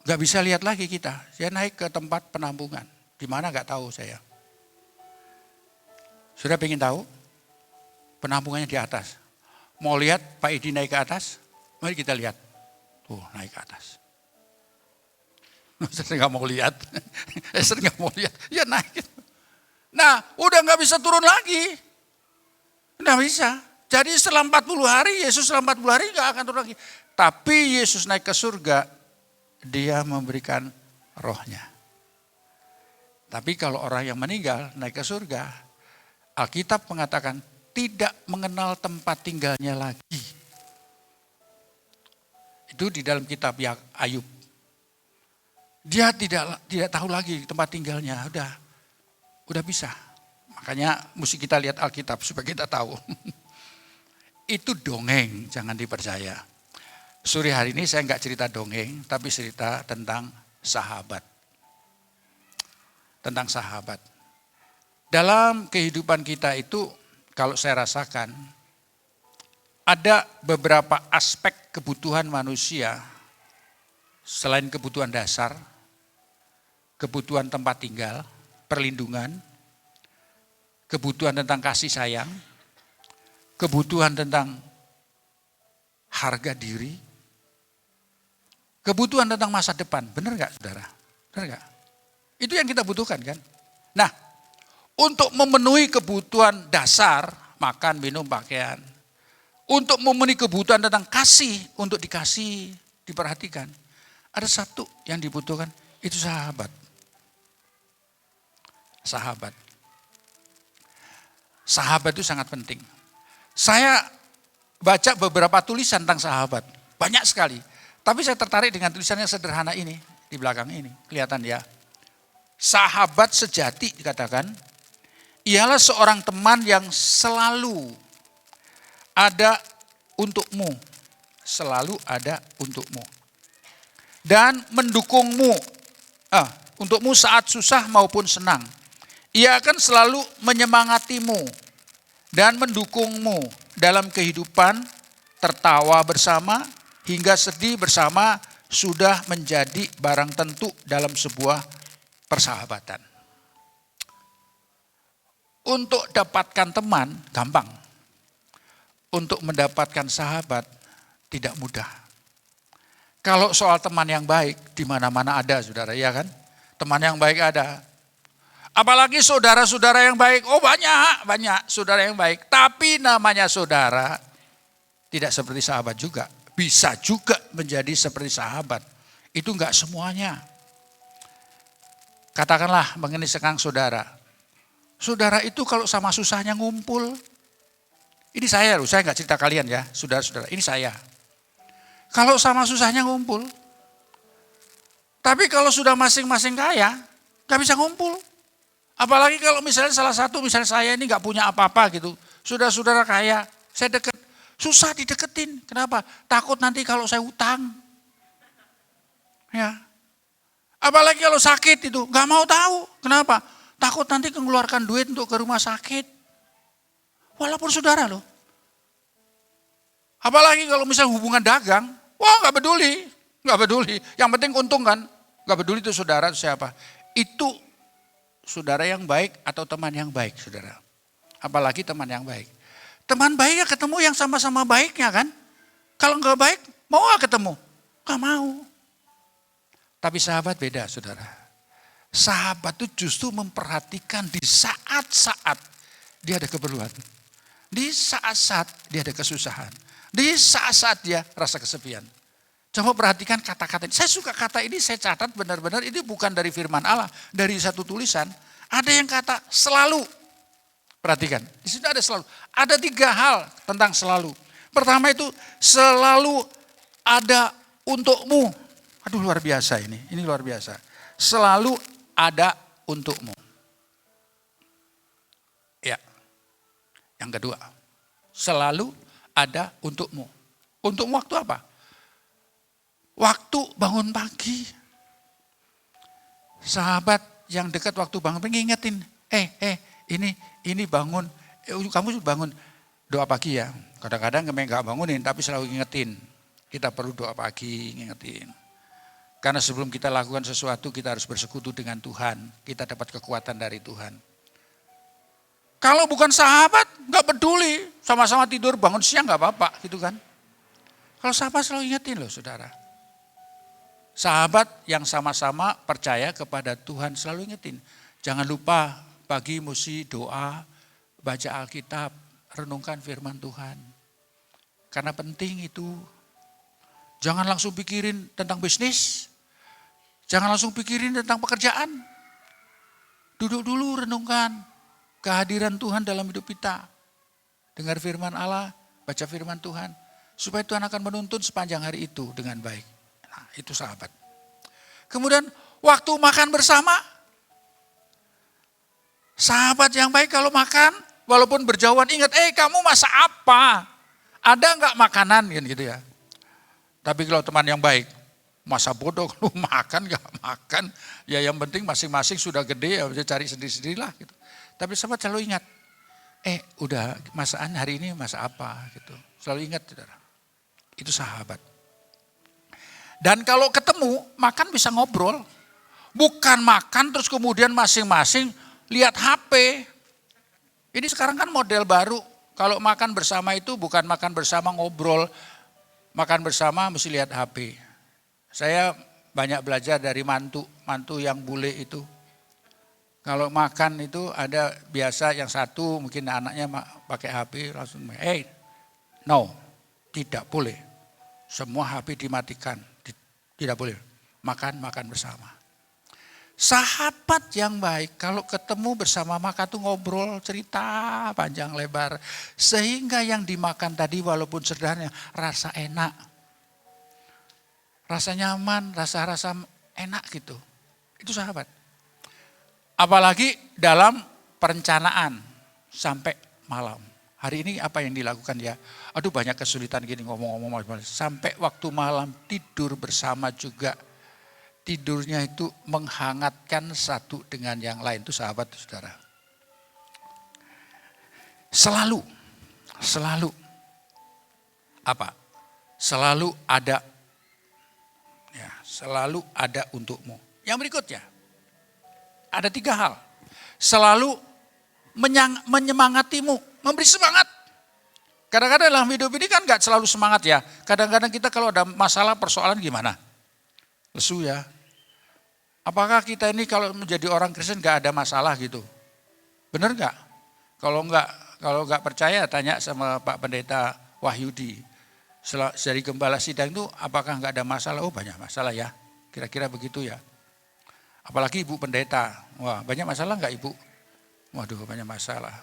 Speaker 4: nggak bisa lihat lagi kita. Dia naik ke tempat penampungan. Di mana nggak tahu saya. Sudah pengen tahu? Penampungannya di atas. Mau lihat Pak Edi naik ke atas? Mari kita lihat. Tuh naik ke atas. Esther nggak mau lihat. Esther nggak mau lihat. Ya naik. Nah, udah nggak bisa turun lagi. Nggak bisa. Jadi setelah 40 hari, Yesus setelah 40 hari nggak akan turun lagi. Tapi Yesus naik ke surga, dia memberikan rohnya. Tapi kalau orang yang meninggal naik ke surga, Alkitab mengatakan tidak mengenal tempat tinggalnya lagi. Itu di dalam kitab Ayub. Dia tidak tahu lagi tempat tinggalnya, udah bisa. Makanya mesti kita lihat Alkitab supaya kita tahu. Itu dongeng, jangan dipercaya. Sore hari ini saya nggak cerita dongeng, tapi cerita tentang sahabat. Tentang sahabat. Dalam kehidupan kita itu, kalau saya rasakan, ada beberapa aspek kebutuhan manusia, selain kebutuhan dasar, kebutuhan tempat tinggal, perlindungan, kebutuhan tentang kasih sayang, kebutuhan tentang harga diri, kebutuhan tentang masa depan. Benar gak saudara? Benar gak? Itu yang kita butuhkan kan? Nah, untuk memenuhi kebutuhan dasar, makan, minum, pakaian, untuk memenuhi kebutuhan tentang kasih, untuk dikasih, diperhatikan, ada satu yang dibutuhkan, itu sahabat. Sahabat. Sahabat itu sangat penting. Saya baca beberapa tulisan tentang sahabat, banyak sekali. Tapi saya tertarik dengan tulisan yang sederhana ini, di belakang ini, kelihatan ya. Sahabat sejati dikatakan, ialah seorang teman yang selalu ada untukmu. Selalu ada untukmu. Dan mendukungmu, untukmu saat susah maupun senang. Ia akan selalu menyemangatimu dan mendukungmu dalam kehidupan, tertawa bersama hingga sedih bersama sudah menjadi barang tentu dalam sebuah persahabatan. Untuk dapatkan teman gampang. Untuk mendapatkan sahabat tidak mudah. Kalau soal teman yang baik di mana-mana ada, saudara, ya kan? Teman yang baik ada. Apalagi saudara-saudara yang baik, oh banyak saudara yang baik. Tapi namanya saudara tidak seperti sahabat juga. Bisa juga menjadi seperti sahabat. Itu enggak semuanya. Katakanlah mengenai sekarang saudara. Saudara itu kalau sama susahnya ngumpul. Ini saya loh, saya enggak cerita kalian ya, saudara-saudara. Ini saya. Kalau sama susahnya ngumpul. Tapi kalau sudah masing-masing kaya, enggak bisa ngumpul. Apalagi kalau misalnya salah satu, misalnya saya ini enggak punya apa-apa gitu. Saudara-saudara kaya, saya deket. Susah dideketin. Kenapa? Takut nanti kalau saya utang. Ya. Apalagi kalau sakit itu, nggak mau tahu. Kenapa? Takut nanti mengeluarkan duit untuk ke rumah sakit. Walaupun saudara loh. Apalagi kalau misalnya hubungan dagang, wah nggak peduli. Yang penting untung kan, nggak peduli itu saudara itu siapa. Itu saudara yang baik atau teman yang baik, saudara. Apalagi teman yang baik. Teman baik ya ketemu yang sama-sama baiknya kan. Kalau nggak baik, mau nggak ketemu? Nggak mau. Tapi sahabat beda, saudara. Sahabat itu justru memperhatikan di saat-saat dia ada keperluan. Di saat-saat dia ada kesusahan. Di saat-saat dia rasa kesepian. Coba perhatikan kata-kata ini. Saya suka kata ini, saya catat benar-benar ini bukan dari firman Allah. Dari satu tulisan, ada yang kata selalu. Perhatikan, di sini ada selalu. Ada 3 hal tentang selalu. Pertama itu selalu ada untukmu. Aduh luar biasa ini luar biasa. Selalu ada untukmu. Ya. Yang kedua, selalu ada untukmu. Untukmu waktu apa? Waktu bangun pagi. Sahabat yang dekat waktu bangun pagi ngingetin, ini bangun, kamu bangun doa pagi ya. Kadang-kadang nggak bangunin tapi selalu ngingetin. Kita perlu doa pagi, ngingetin. Karena sebelum kita lakukan sesuatu kita harus bersekutu dengan Tuhan. Kita dapat kekuatan dari Tuhan. Kalau bukan sahabat nggak peduli. Sama-sama tidur bangun siang nggak apa-apa gitu kan. Kalau sahabat selalu ingetin loh saudara. Sahabat yang sama-sama percaya kepada Tuhan selalu ingetin. Jangan lupa pagi mesti doa, baca Alkitab, renungkan firman Tuhan. Karena penting itu. Jangan langsung pikirin tentang bisnis. Jangan langsung pikirin tentang pekerjaan. Duduk dulu renungkan kehadiran Tuhan dalam hidup kita. Dengar firman Allah, baca firman Tuhan. Supaya Tuhan akan menuntun sepanjang hari itu dengan baik. Nah, itu sahabat. Kemudian waktu makan bersama. Sahabat yang baik kalau makan, walaupun berjauhan ingat, kamu masak apa? Ada enggak makanan gitu ya. Tapi kalau teman yang baik, masa bodoh lu makan gak makan, ya yang penting masing-masing sudah gede ya bisa cari sendiri-sendirilah gitu. Tapi sahabat selalu ingat, udah masakan hari ini masak apa gitu. Selalu ingat saudara, itu sahabat. Dan kalau ketemu, makan bisa ngobrol. Bukan makan terus kemudian masing-masing lihat HP. Ini sekarang kan model baru, kalau makan bersama itu bukan makan bersama ngobrol, makan bersama mesti lihat HP. Saya banyak belajar dari mantu yang bule itu. Kalau makan itu ada biasa yang satu mungkin anaknya pakai HP langsung, no, tidak boleh. Semua HP dimatikan, tidak boleh. Makan bersama. Sahabat yang baik kalau ketemu bersama maka tuh ngobrol cerita panjang lebar. Sehingga yang dimakan tadi walaupun sederhana rasa enak. Rasa nyaman, rasa enak gitu. Itu sahabat. Apalagi dalam perencanaan sampai malam. Hari ini apa yang dilakukan ya? Aduh banyak kesulitan gini ngomong-ngomong. Sampai waktu malam tidur bersama juga. Tidurnya itu menghangatkan satu dengan yang lain. Itu sahabat saudara. Selalu apa? Selalu ada. Ya, selalu ada untukmu. Yang berikutnya, ada 3 hal. Selalu menyemangatimu, memberi semangat. Kadang-kadang dalam hidup ini kan gak selalu semangat ya. Kadang-kadang kita kalau ada masalah persoalan gimana? Lesu ya. Apakah kita ini kalau menjadi orang Kristen gak ada masalah gitu? Benar gak? Kalau nggak percaya tanya sama Pak Pendeta Wahyudi. Dari Gembala Sidang itu apakah nggak ada masalah? Oh banyak masalah ya. Kira-kira begitu ya. Apalagi Ibu Pendeta. Wah banyak masalah nggak Ibu? Waduh banyak masalah.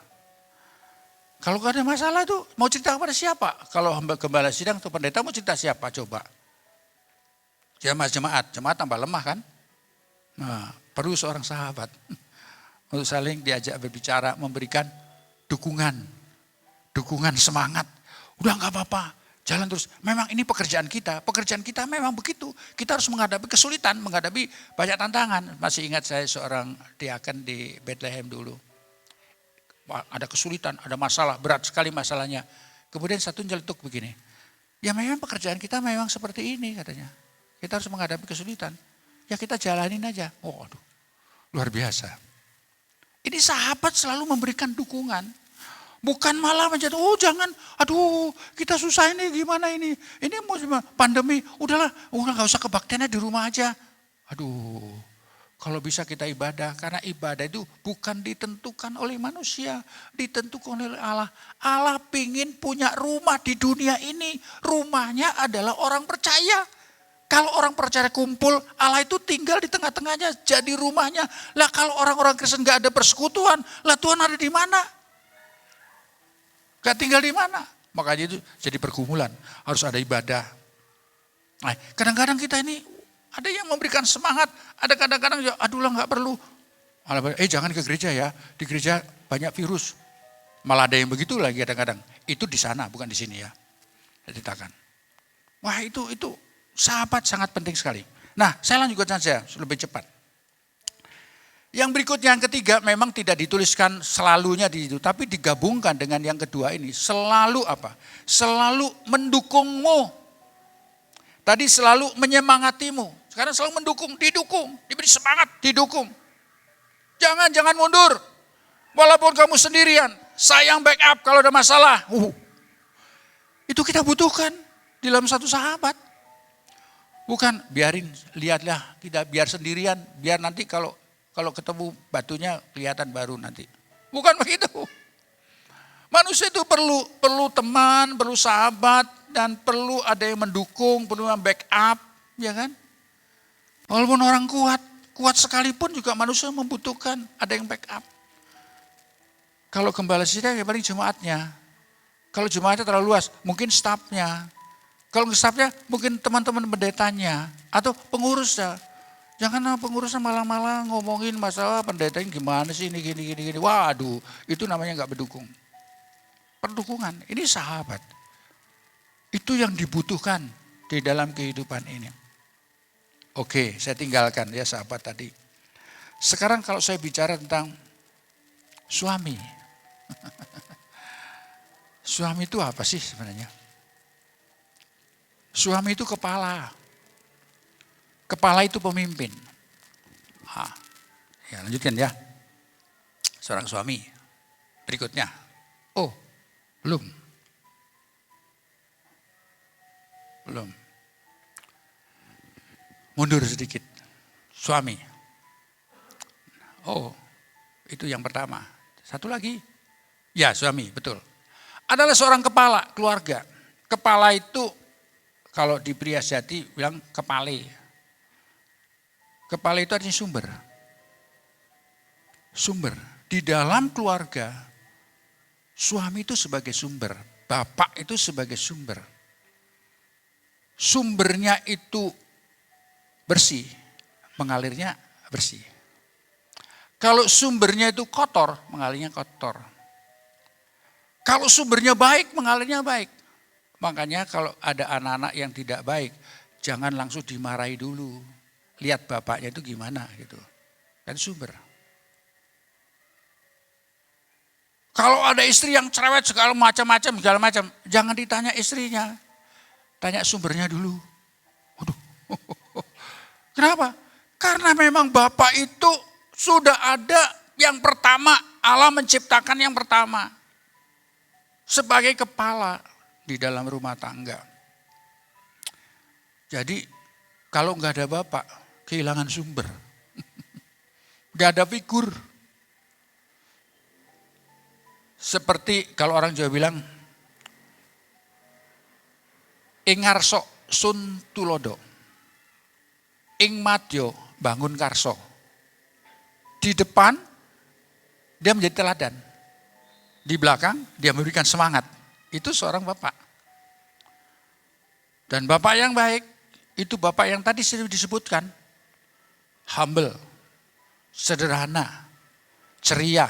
Speaker 4: Kalau nggak ada masalah itu mau cerita kepada siapa? Kalau Gembala Sidang atau Pendeta mau cerita siapa? Coba. Jemaat tambah lemah kan? Nah, perlu seorang sahabat untuk saling diajak berbicara, memberikan dukungan semangat. Udah nggak apa-apa, jalan terus. Memang ini pekerjaan kita memang begitu. Kita harus menghadapi kesulitan, menghadapi banyak tantangan. Masih ingat saya seorang diaken di Bethlehem dulu. Ada kesulitan, ada masalah, berat sekali masalahnya. Kemudian satu nyeletuk begini, ya memang pekerjaan kita memang seperti ini katanya. Kita harus menghadapi kesulitan. Ya kita jalanin aja. Oh aduh, luar biasa. Ini sahabat selalu memberikan dukungan. Bukan malah menjadi, oh jangan, aduh kita susah ini gimana ini. Ini mau pandemi, udah gak usah kebaktiannya di rumah aja. Aduh, kalau bisa kita ibadah. Karena ibadah itu bukan ditentukan oleh manusia. Ditentukan oleh Allah. Allah pingin punya rumah di dunia ini. Rumahnya adalah orang percaya. Kalau orang percaya kumpul, Allah itu tinggal di tengah-tengahnya, jadi rumahnya. Lah kalau orang-orang Kristen gak ada persekutuan, lah Tuhan ada di mana? Gak tinggal di mana? Makanya itu jadi pergumulan, harus ada ibadah. Nah, kadang-kadang kita ini ada yang memberikan semangat, ada kadang-kadang aduh lah gak perlu. Jangan ke gereja ya, di gereja banyak virus. Malah ada yang begitu lagi kadang-kadang. Itu di sana, bukan di sini ya. Ceritakan. Wah itu sahabat sangat penting sekali. Nah, saya lanjutkan saja lebih cepat. Yang berikutnya yang ketiga memang tidak dituliskan selalunya di situ, tapi digabungkan dengan yang kedua ini. Selalu apa? Selalu mendukungmu. Tadi selalu menyemangatimu. Sekarang selalu mendukung, didukung, diberi semangat, didukung. Jangan mundur. Walaupun kamu sendirian, saya yang backup kalau ada masalah. Itu kita butuhkan di dalam satu sahabat. Bukan biarin, lihatlah kita biar sendirian, biar nanti kalau ketemu batunya kelihatan baru nanti. Bukan begitu. Manusia itu perlu teman, perlu sahabat, dan perlu ada yang mendukung, perlu yang backup, ya kan? Walaupun orang kuat sekalipun juga manusia membutuhkan ada yang backup. Kalau gembala sidang ya paling jemaatnya. Kalau jemaatnya terlalu luas, mungkin stafnya. Kalau stafnya mungkin teman-teman pendetanya atau pengurusnya. Jangan pengurusnya malah ngomongin masalah pendeta ini gimana sih ini gini. Waduh, itu namanya nggak mendukung. Perdukungan, ini sahabat. Itu yang dibutuhkan di dalam kehidupan ini. Oke, saya tinggalkan ya sahabat tadi. Sekarang kalau saya bicara tentang suami. Suami itu apa sih sebenarnya? Suami itu kepala. Kepala itu pemimpin. Ya lanjutkan ya. Seorang suami. Berikutnya. Oh, belum. Mundur sedikit. Suami. Oh, itu yang pertama. Satu lagi. Ya, suami, betul. Adalah seorang kepala keluarga. Kepala itu kalau di pria sejati bilang kepale. Kepala itu artinya sumber. Sumber. Di dalam keluarga, suami itu sebagai sumber. Bapak itu sebagai sumber. Sumbernya itu bersih. Mengalirnya bersih. Kalau sumbernya itu kotor, mengalirnya kotor. Kalau sumbernya baik, mengalirnya baik. Makanya kalau ada anak-anak yang tidak baik, jangan langsung dimarahi dulu. Lihat bapaknya itu gimana gitu. Kan sumber. Kalau ada istri yang cerewet segala macam, jangan ditanya istrinya. Tanya sumbernya dulu. Waduh. Kenapa? Karena memang bapak itu sudah ada yang pertama, Allah menciptakan yang pertama. Sebagai kepala di dalam rumah tangga. Jadi kalau nggak ada bapak, kehilangan sumber. Nggak ada figur. Seperti kalau orang Jawa bilang, ing ngarso sun tulodo, ing madyo bangun karso. Di depan dia menjadi teladan, di belakang dia memberikan semangat. Itu seorang bapak. Dan bapak yang baik, itu bapak yang tadi sudah disebutkan. Humble, sederhana, ceria,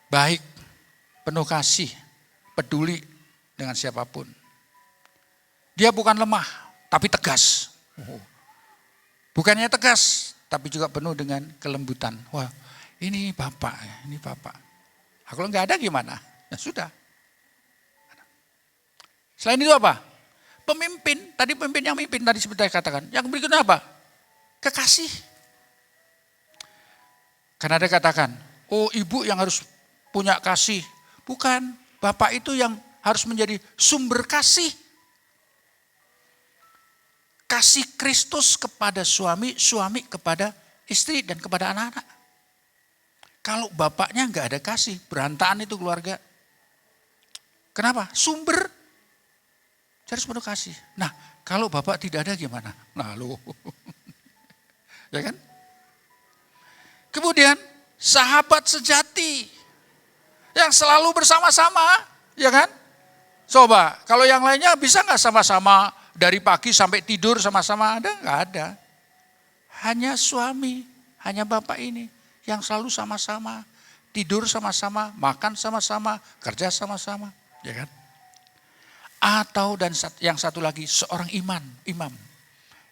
Speaker 4: baik, penuh kasih, peduli dengan siapapun. Dia bukan lemah, tapi tegas. Bukannya tegas, tapi juga penuh dengan kelembutan. Wah, ini bapak, ini bapak. Kalau nggak ada gimana? Ya sudah. Selain itu apa? Pemimpin, tadi pemimpin yang mimpin tadi seperti saya katakan. Yang berikutnya apa? Kekasih. Karena ada katakan, oh ibu yang harus punya kasih. Bukan, bapak itu yang harus menjadi sumber kasih. Kasih Kristus kepada suami, suami kepada istri dan kepada anak-anak. Kalau bapaknya nggak ada kasih, berantakan itu keluarga. Kenapa? Sumber. Harus penuh kasih. Nah, kalau bapak tidak ada gimana? Nah, lo. Ya kan? Kemudian, sahabat sejati. Yang selalu bersama-sama. Ya kan? Coba, kalau yang lainnya bisa nggak sama-sama dari pagi sampai tidur sama-sama? Ada? Nggak ada. Hanya suami, hanya bapak ini. Yang selalu sama-sama. Tidur sama-sama, makan sama-sama, kerja sama-sama. Ya kan? Atau dan yang satu lagi seorang imam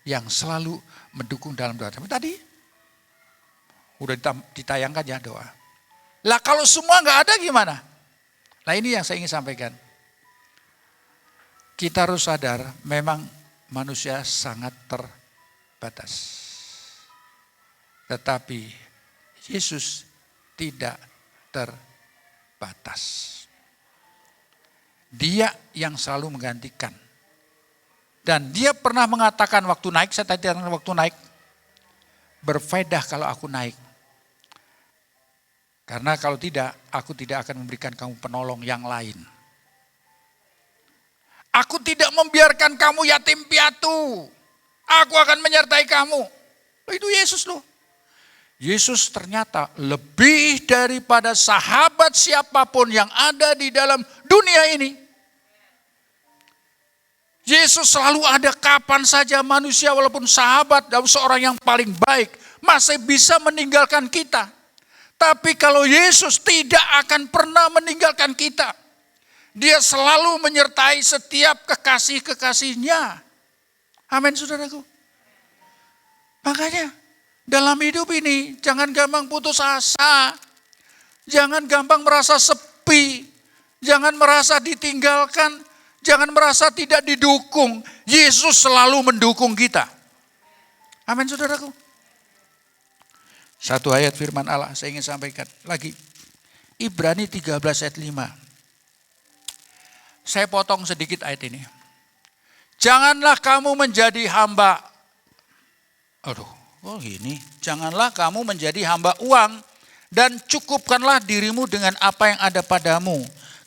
Speaker 4: yang selalu mendukung dalam doa. Tapi tadi udah ditayangkan ya doa. Lah kalau semua nggak ada gimana? Nah ini yang saya ingin sampaikan. Kita harus sadar memang manusia sangat terbatas. Tetapi Yesus tidak terbatas. Dia yang selalu menggantikan. Dan dia pernah mengatakan waktu naik, saya tadi waktu naik, berfaedah kalau aku naik. Karena kalau tidak, aku tidak akan memberikan kamu penolong yang lain. Aku tidak membiarkan kamu yatim piatu. Aku akan menyertai kamu. Itu Yesus loh. Yesus ternyata lebih daripada sahabat siapapun yang ada di dalam dunia ini. Yesus selalu ada kapan saja manusia walaupun sahabat dan seorang yang paling baik masih bisa meninggalkan kita. Tapi kalau Yesus tidak akan pernah meninggalkan kita. Dia selalu menyertai setiap kekasih-kekasihnya. Amin saudaraku. Makanya dalam hidup ini jangan gampang putus asa. Jangan gampang merasa sepi. Jangan merasa ditinggalkan. Jangan merasa tidak didukung. Yesus selalu mendukung kita. Amin saudaraku. Satu ayat firman Allah saya ingin sampaikan lagi. Ibrani 13 ayat 5. Saya potong sedikit ayat ini. Janganlah kamu menjadi hamba. Gini. Janganlah kamu menjadi hamba uang dan cukupkanlah dirimu dengan apa yang ada padamu.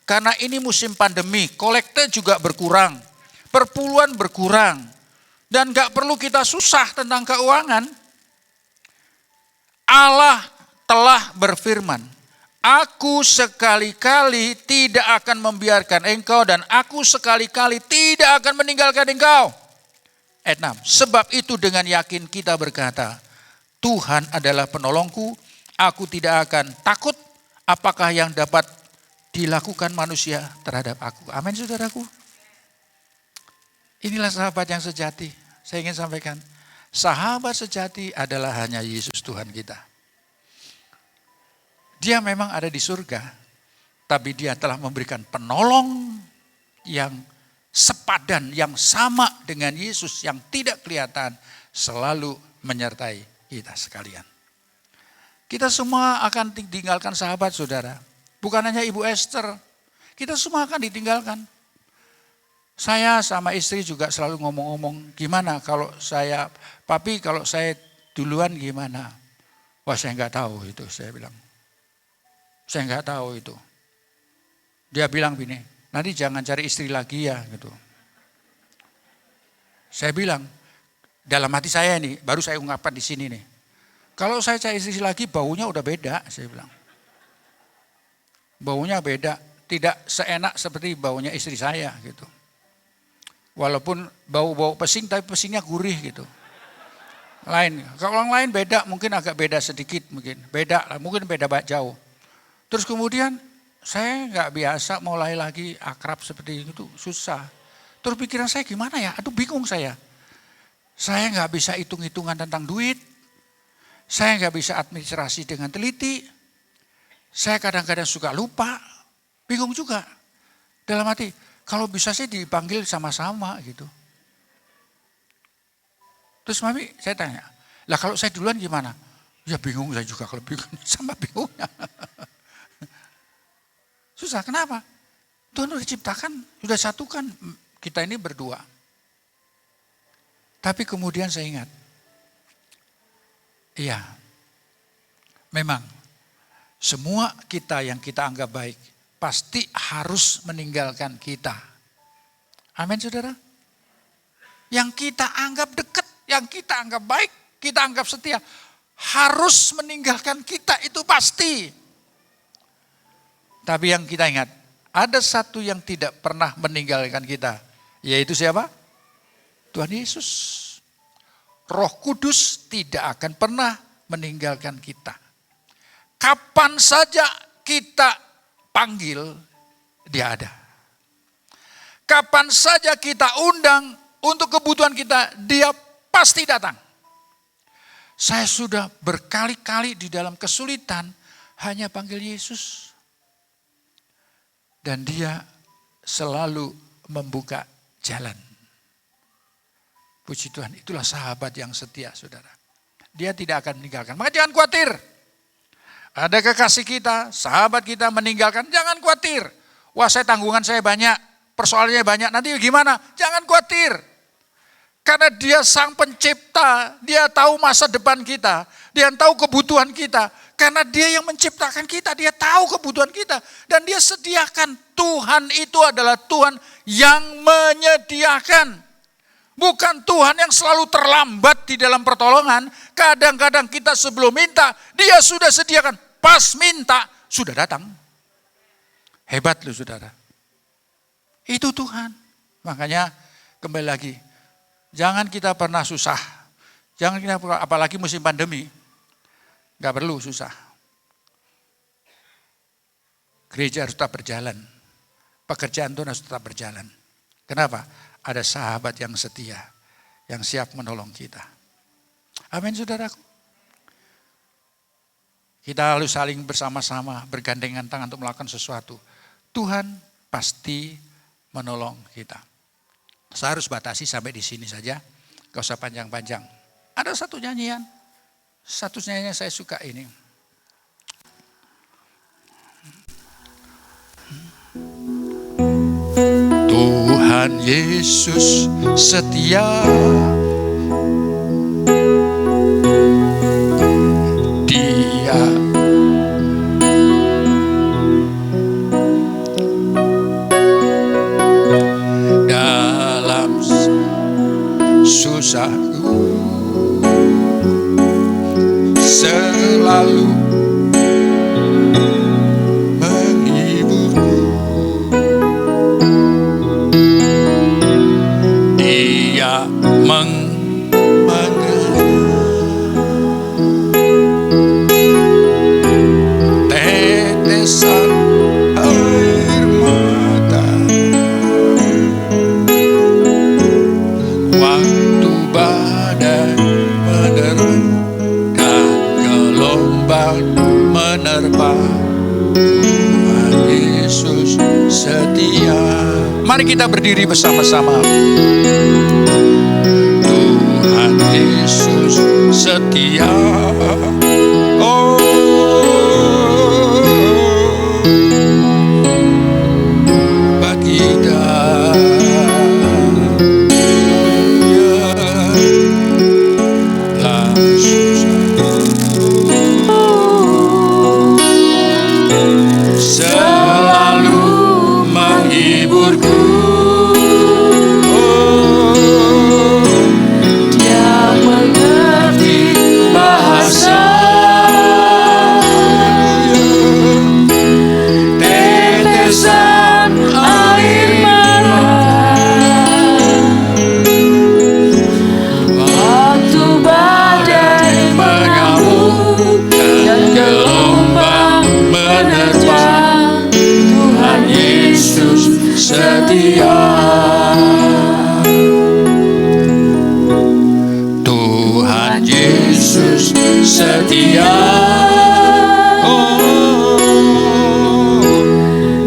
Speaker 4: Karena ini musim pandemi, kolekte juga berkurang, perpuluhan berkurang. Dan gak perlu kita susah tentang keuangan. Allah telah berfirman, aku sekali-kali tidak akan membiarkan engkau dan aku sekali-kali tidak akan meninggalkan engkau. Ayat 6, sebab itu dengan yakin kita berkata, Tuhan adalah penolongku, aku tidak akan takut apakah yang dapat dilakukan manusia terhadap aku. Amin saudaraku. Inilah sahabat yang sejati. Saya ingin sampaikan, sahabat sejati adalah hanya Yesus Tuhan kita. Dia memang ada di surga, tapi dia telah memberikan penolong yang sepadan, yang sama dengan Yesus, yang tidak kelihatan, selalu menyertai kita sekalian. Kita semua akan ditinggalkan sahabat saudara. Bukan hanya Ibu Esther, kita semua akan ditinggalkan. Saya sama istri juga selalu ngomong-ngomong, gimana kalau saya, papi kalau saya duluan gimana? Wah saya nggak tahu itu, saya bilang. Saya nggak tahu itu. Dia bilang gini, nanti jangan cari istri lagi ya gitu. Saya bilang, dalam hati saya nih, baru saya ungkapkan di sini nih. Kalau saya cari istri lagi baunya udah beda, saya bilang. Baunya beda, tidak seenak seperti baunya istri saya gitu. Walaupun bau-bau pesing tapi pesingnya gurih gitu. Lain, kalau orang lain beda mungkin agak beda sedikit mungkin. Beda lah, mungkin beda jauh. Terus kemudian saya nggak biasa mulai lagi akrab seperti itu, susah. Terus pikiran saya gimana ya, aduh bingung saya. Saya nggak bisa hitung-hitungan tentang duit. Saya nggak bisa administrasi dengan teliti. Saya kadang-kadang suka lupa, bingung juga. Dalam hati, kalau bisa sih dipanggil sama-sama gitu. Terus mami saya tanya, lah kalau saya duluan gimana? Ya bingung saya juga kalau bingung, sama bingungnya. Susah, kenapa? Tuhan sudah ciptakan, sudah satukan kita ini berdua. Tapi kemudian saya ingat, iya, memang semua kita yang kita anggap baik pasti harus meninggalkan kita. Amin saudara. Yang kita anggap dekat, yang kita anggap baik, kita anggap setia, harus meninggalkan kita itu pasti. Tapi yang kita ingat, ada satu yang tidak pernah meninggalkan kita. Yaitu siapa? Tuhan Yesus. Roh Kudus tidak akan pernah meninggalkan kita. Kapan saja kita panggil, dia ada. Kapan saja kita undang untuk kebutuhan kita, dia pasti datang. Saya sudah berkali-kali di dalam kesulitan hanya panggil Yesus. Dan dia selalu membuka jalan. Puji Tuhan, itulah sahabat yang setia saudara. Dia tidak akan meninggalkan. Maka jangan khawatir. Ada kekasih kita, sahabat kita meninggalkan, jangan khawatir. Wah saya tanggungan saya banyak, persoalannya banyak, nanti gimana? Jangan khawatir. Karena dia sang pencipta, dia tahu masa depan kita, dia tahu kebutuhan kita. Karena dia yang menciptakan kita, dia tahu kebutuhan kita. Dan dia sediakan. Tuhan itu adalah Tuhan yang menyediakan. Bukan Tuhan yang selalu terlambat di dalam pertolongan. Kadang-kadang kita sebelum minta, dia sudah sediakan. Pas minta, sudah datang. Hebat loh saudara. Itu Tuhan. Makanya kembali lagi, jangan kita pernah susah. Jangan kita, apalagi musim pandemi, gak perlu susah. Gereja harus tetap berjalan. Pekerjaan Tuhan harus tetap berjalan. Kenapa? Ada sahabat yang setia, yang siap menolong kita. Amin saudaraku. Kita harus saling bersama-sama, bergandengan tangan untuk melakukan sesuatu. Tuhan pasti menolong kita. Saya harus batasi sampai di sini saja, gak usah panjang-panjang. Ada satu nyanyian, satu nyanyian saya suka ini. Tuhan Yesus setia, Dia dalam susahku selalu menghiburku. Dia tetesan air mata waktu badai menerpa dan gelombang menerpa. Tuhan Yesus setia. Mari kita berdiri bersama-sama. Tuhan Yesus setia. Oh, bagi dalam susah selalu menghiburku. Setia. Tuhan Yesus setia. Oh,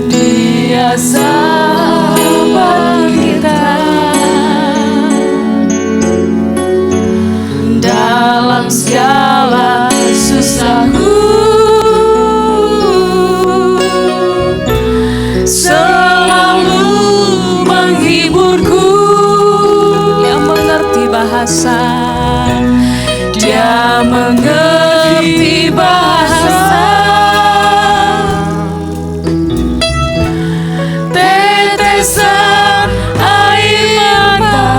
Speaker 1: Dia sahabat kita dalam segala susahku. Dia mengerti bahasa, tetesan air mata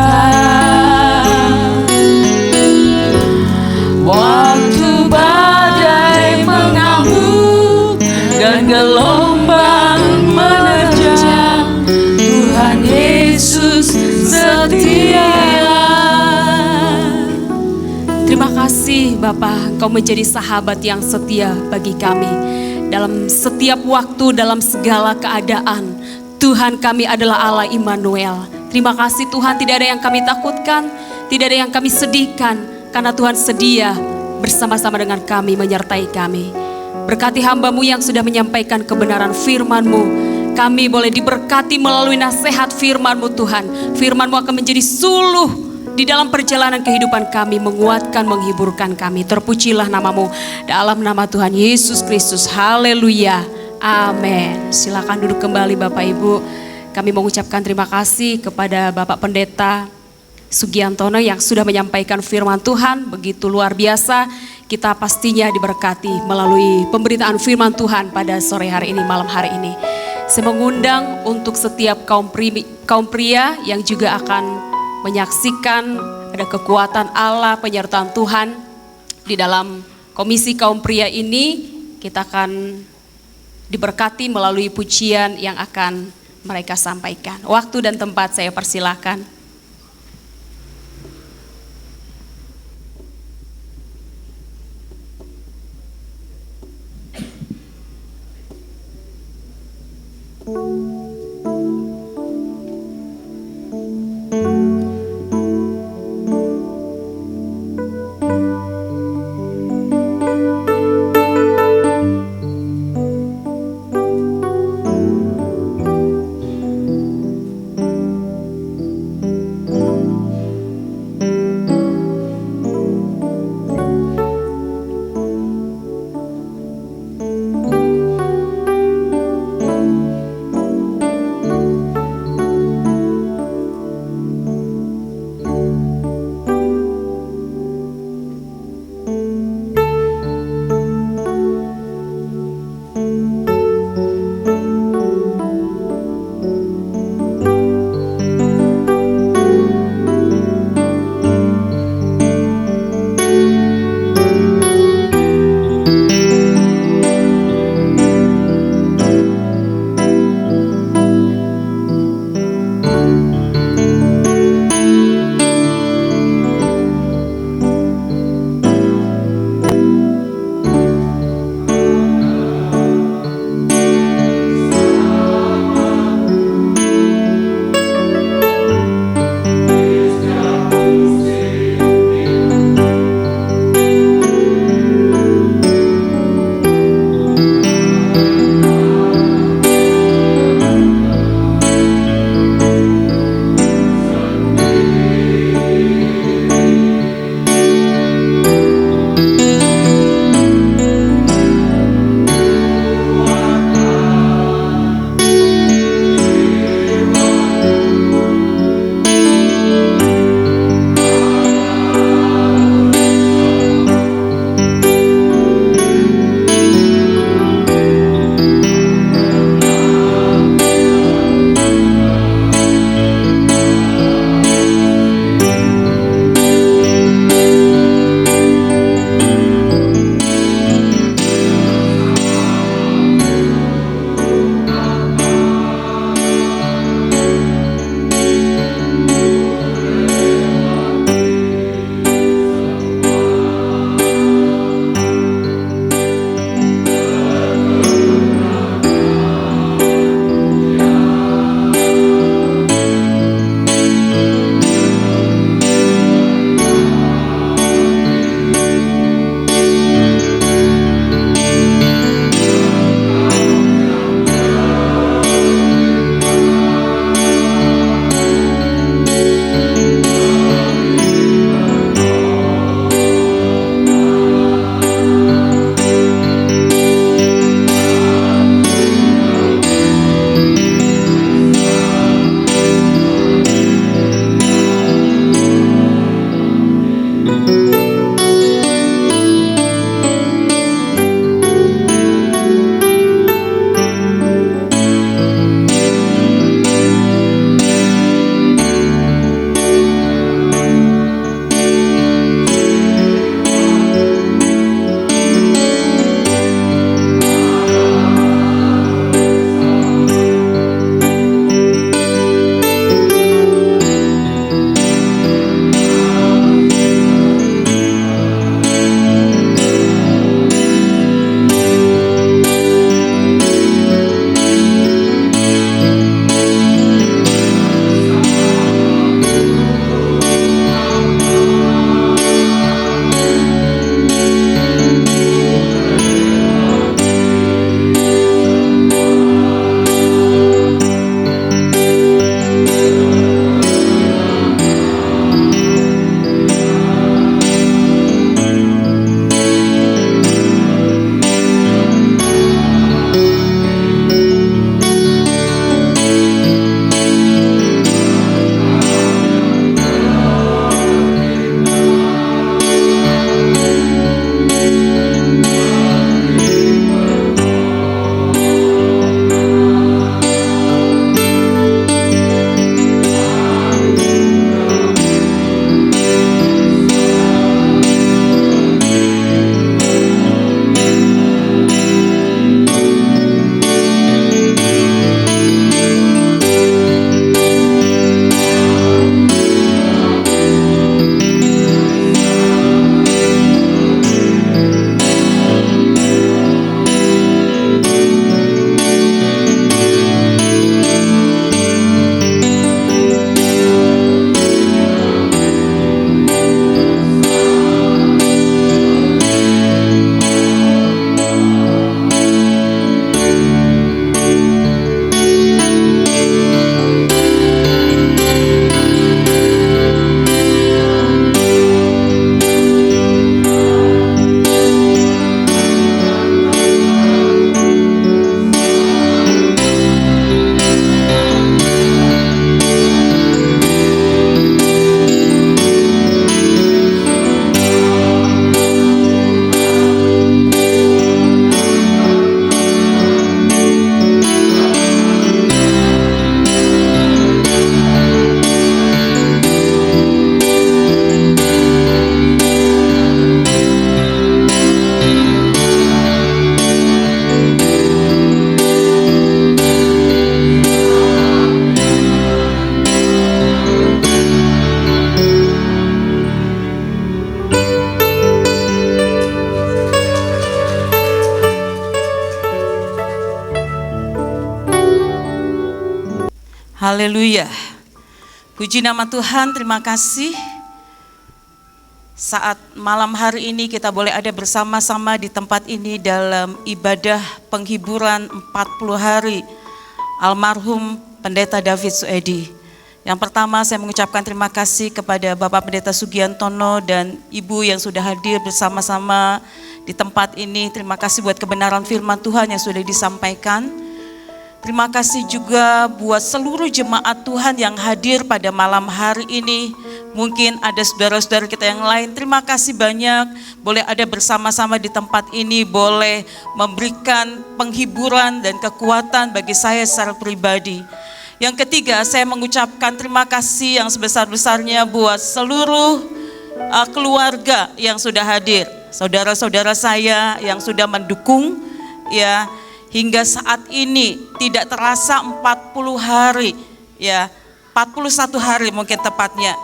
Speaker 1: waktu badai mengamuk dan gelombang menerjang. Tuhan Yesus setia. Terima kasih Bapa, Engkau menjadi sahabat yang setia bagi kami. Dalam setiap waktu, dalam segala keadaan, Tuhan kami adalah Allah Immanuel. Terima kasih Tuhan, tidak ada yang kami takutkan, tidak ada yang kami sedihkan. Karena Tuhan sedia bersama-sama dengan kami, menyertai kami. Berkati hamba-Mu yang sudah menyampaikan kebenaran firman-Mu. Kami boleh diberkati melalui nasihat firman-Mu Tuhan. Firman-Mu akan menjadi suluh di dalam perjalanan kehidupan kami, menguatkan, menghiburkan kami. Terpujilah nama-Mu dalam nama Tuhan Yesus Kristus. Haleluya. Amin. Silakan duduk kembali Bapak Ibu. Kami mengucapkan terima kasih kepada Bapak Pendeta Sugiantono yang sudah menyampaikan firman Tuhan begitu luar biasa. Kita pastinya diberkati melalui pemberitaan firman Tuhan pada sore hari ini, malam hari ini. Saya mengundang untuk setiap kaum pria yang juga akan menyaksikan ada kekuatan Allah, penyertaan Tuhan di dalam komisi kaum pria ini. Kita akan diberkati melalui pujian yang akan mereka sampaikan. Waktu dan tempat saya persilahkan.
Speaker 3: Haleluya. Puji nama Tuhan, terima kasih. Saat malam hari ini kita boleh ada bersama-sama di tempat ini dalam ibadah penghiburan 40 hari almarhum Pendeta David Suedi. Yang pertama saya mengucapkan terima kasih kepada Bapak Pendeta Sugiantono dan Ibu yang sudah hadir bersama-sama di tempat ini. Terima kasih buat kebenaran firman Tuhan yang sudah disampaikan. Terima kasih juga buat seluruh jemaat Tuhan yang hadir pada malam hari ini. Mungkin ada saudara-saudara kita yang lain, terima kasih banyak. Boleh ada bersama-sama di tempat ini, boleh memberikan penghiburan dan kekuatan bagi saya secara pribadi. Yang ketiga, saya mengucapkan terima kasih yang sebesar-besarnya buat seluruh keluarga yang sudah hadir. Saudara-saudara saya yang sudah mendukung, ya, hingga saat ini tidak terasa 40 hari, ya, 41 hari mungkin tepatnya.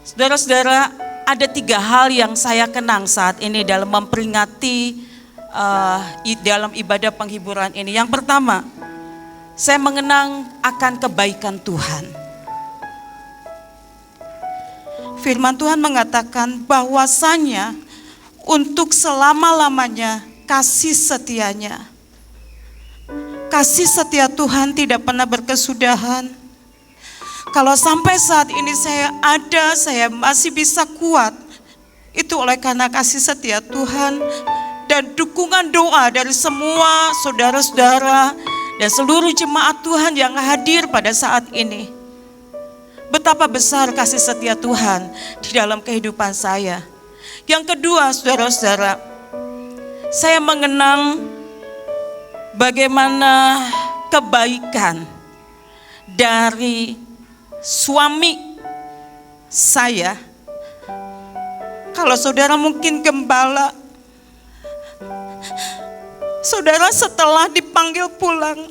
Speaker 3: Saudara-saudara, ada 3 hal yang saya kenang saat ini dalam memperingati dalam ibadah penghiburan ini. Yang pertama, saya mengenang akan kebaikan Tuhan. Firman Tuhan mengatakan bahwasanya untuk selama-lamanya kasih setianya. Kasih setia Tuhan tidak pernah berkesudahan. Kalau sampai saat ini saya masih bisa kuat, itu oleh karena kasih setia Tuhan dan dukungan doa dari semua saudara-saudara dan seluruh jemaat Tuhan yang hadir pada saat ini. Betapa besar kasih setia Tuhan di dalam kehidupan saya. Yang kedua, saudara-saudara, saya mengenang bagaimana kebaikan dari suami saya. Kalau saudara mungkin gembala, saudara setelah dipanggil pulang,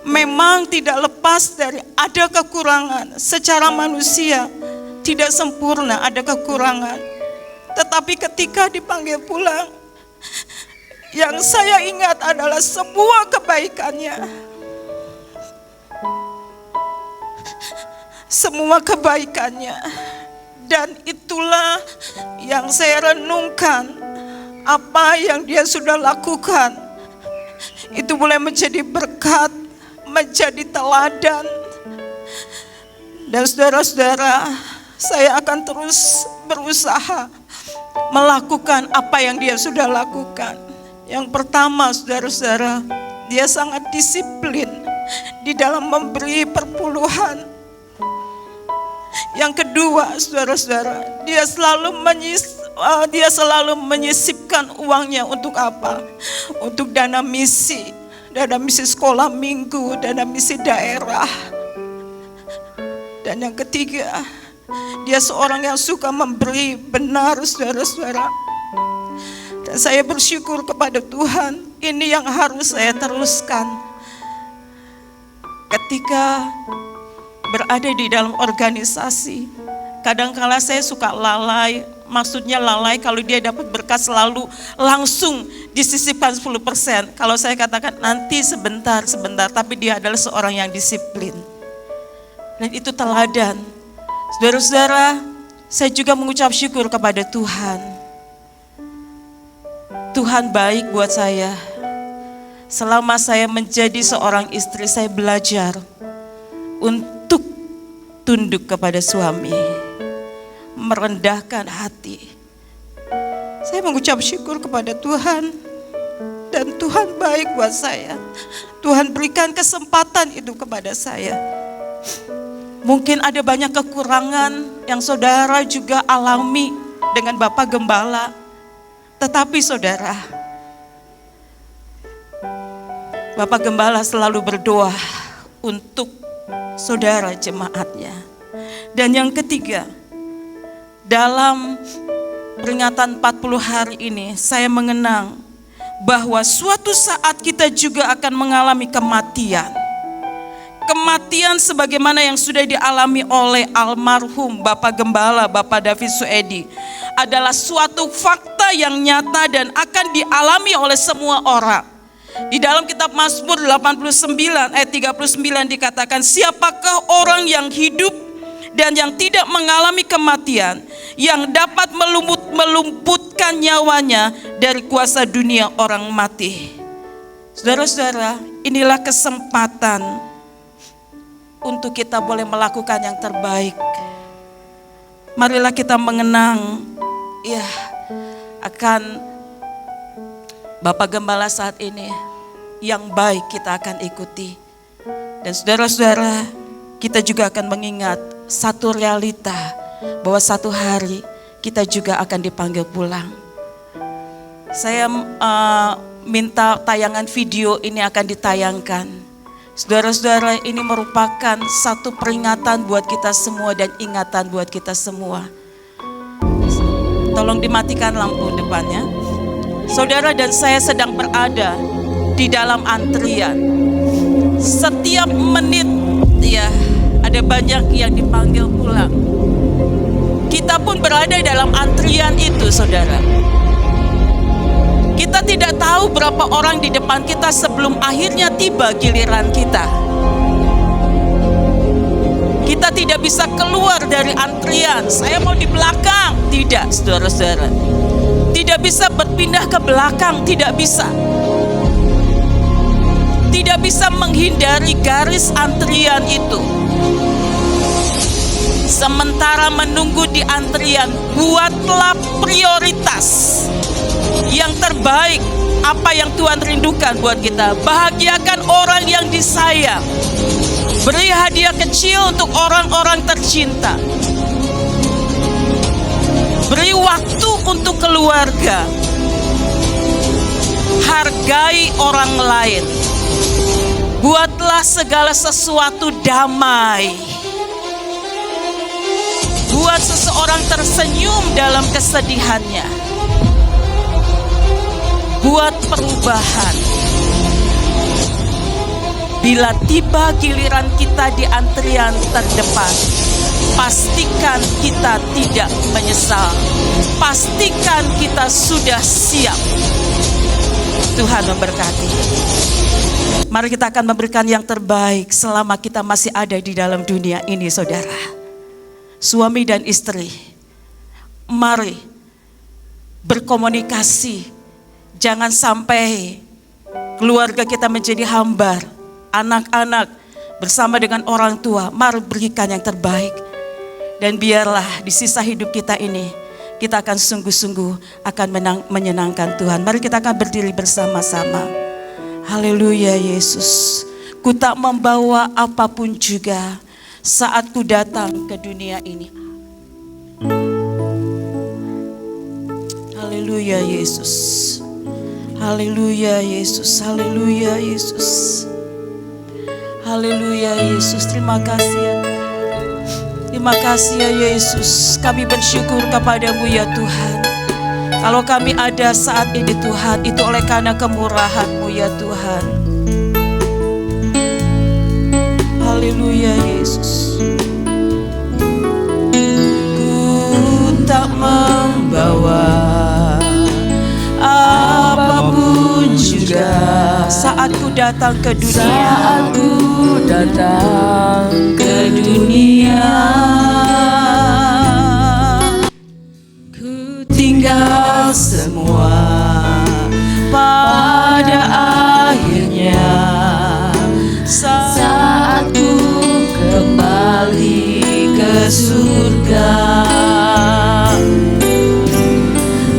Speaker 3: memang tidak lepas dari ada kekurangan secara manusia, tidak sempurna, ada kekurangan. Tetapi ketika dipanggil pulang, yang saya ingat adalah semua kebaikannya. Semua kebaikannya. Dan itulah yang saya renungkan, apa yang dia sudah lakukan. Itu boleh menjadi berkat, menjadi teladan. Dan saudara-saudara, saya akan terus berusaha melakukan apa yang dia sudah lakukan. Yang pertama, saudara-saudara, dia sangat disiplin di dalam memberi perpuluhan. Yang kedua, saudara-saudara, dia selalu menyisipkan uangnya untuk apa? Untuk dana misi sekolah minggu, dana misi daerah. Dan yang ketiga, dia seorang yang suka memberi, benar saudara-saudara. Dan saya bersyukur kepada Tuhan, ini yang harus saya teruskan. Ketika berada di dalam organisasi, kadang-kala saya suka lalai. Maksudnya lalai kalau dia dapat berkat selalu langsung disisipkan 10%. Kalau saya katakan nanti sebentar, tapi dia adalah seorang yang disiplin. Dan itu teladan. Saudara-saudara, saya juga mengucap syukur kepada Tuhan. Tuhan baik buat saya. Selama saya menjadi seorang istri, saya belajar untuk tunduk kepada suami, merendahkan hati. Saya mengucap syukur kepada Tuhan, dan Tuhan baik buat saya. Tuhan berikan kesempatan itu kepada saya. Mungkin ada banyak kekurangan yang saudara juga alami dengan Bapak Gembala. Tetapi saudara, Bapak Gembala selalu berdoa untuk saudara jemaatnya. Dan yang ketiga, dalam peringatan 40 hari ini, saya mengenang bahwa suatu saat kita juga akan mengalami kematian. Kematian sebagaimana yang sudah dialami oleh almarhum Bapak Gembala, Bapak David Suedi, adalah suatu fakta yang nyata dan akan dialami oleh semua orang. Di dalam kitab Mazmur 89 ayat 39 dikatakan, siapakah orang yang hidup dan yang tidak mengalami kematian, yang dapat melumputkan nyawanya dari kuasa dunia orang mati. Saudara-saudara, inilah kesempatan untuk kita boleh melakukan yang terbaik. Marilah kita mengenang akan Bapak Gembala saat ini. Yang baik kita akan ikuti. Dan saudara-saudara, kita juga akan mengingat satu realita, bahwa satu hari kita juga akan dipanggil pulang. Saya minta tayangan video ini akan ditayangkan. Saudara-saudara, ini merupakan satu peringatan buat kita semua dan ingatan buat kita semua. Tolong dimatikan lampu depannya. Saudara dan saya sedang berada di dalam antrian. Setiap menit ada banyak yang dipanggil pulang. Kita pun berada dalam antrian itu, saudara. Kita tidak tahu berapa orang di depan kita sebelum akhirnya tiba giliran kita. Kita tidak bisa keluar dari antrian. Saya mau di belakang. Tidak, saudara-saudara. Tidak bisa berpindah ke belakang, tidak bisa. Tidak bisa menghindari garis antrian itu. Sementara menunggu di antrian, buatlah prioritas yang terbaik, apa yang Tuhan rindukan buat kita. Bahagiakan orang yang disayang. Beri hadiah kecil untuk orang-orang tercinta. Beri waktu untuk keluarga. Hargai orang lain. Buatlah segala sesuatu damai. Buat seseorang tersenyum dalam kesedihannya. Buat perubahan. Bila tiba giliran kita di antrian terdepan, pastikan kita tidak menyesal. Pastikan kita sudah siap. Tuhan memberkati. Mari kita akan memberikan yang terbaik selama kita masih ada di dalam dunia ini, saudara. Suami dan istri, mari berkomunikasi. Jangan sampai keluarga kita menjadi hambar. Anak-anak bersama dengan orang tua, mari berikan yang terbaik. Dan biarlah di sisa hidup kita ini, kita akan sungguh-sungguh akan menyenangkan Tuhan. Mari kita akan berdiri bersama-sama. Haleluya Yesus. Ku tak membawa apapun juga saat ku datang ke dunia ini. Haleluya Yesus. Haleluya Yesus. Haleluya Yesus. Haleluya Yesus. Terima kasih ya. Terima kasih ya Yesus. Kami bersyukur kepadamu ya Tuhan. Kalau kami ada saat ini Tuhan, itu oleh karena kemurahan-Mu ya Tuhan. Haleluya Yesus. Ku tak membawa apapun juga saat ku datang ke dunia.
Speaker 5: Saat ku datang ke dunia, ku tinggal semua pada akhirnya. Saat ku kembali ke surga,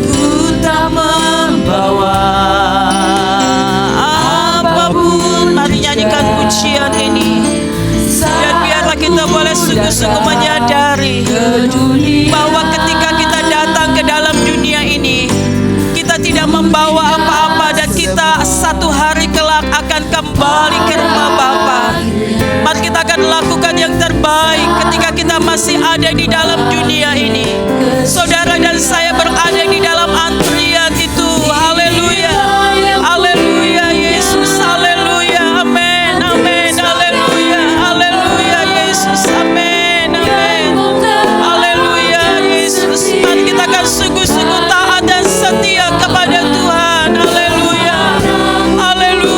Speaker 5: ku tak membawa apapun.
Speaker 3: Mari nyanyikan pujian ini. Dan biarlah kita boleh sungguh-sungguh menyadari bahwa ketika kita datang ke dalam dunia ini, kita tidak membawa apa-apa dan kita satu hari kelak akan kembali ke rumah Bapa. Mari kita akan lakukan yang terbaik ketika kita masih ada di dalam dunia ini. Saudara dan saya berada di dalam antrian itu. Haleluya. Haleluya Yesus. Haleluya. Amin. Amin. Haleluya. Haleluya Yesus. Amin. Amin. Haleluya Yesus. Mari kita akan sungguh-sungguh taat dan setia kepada Tuhan. Haleluya. Haleluya.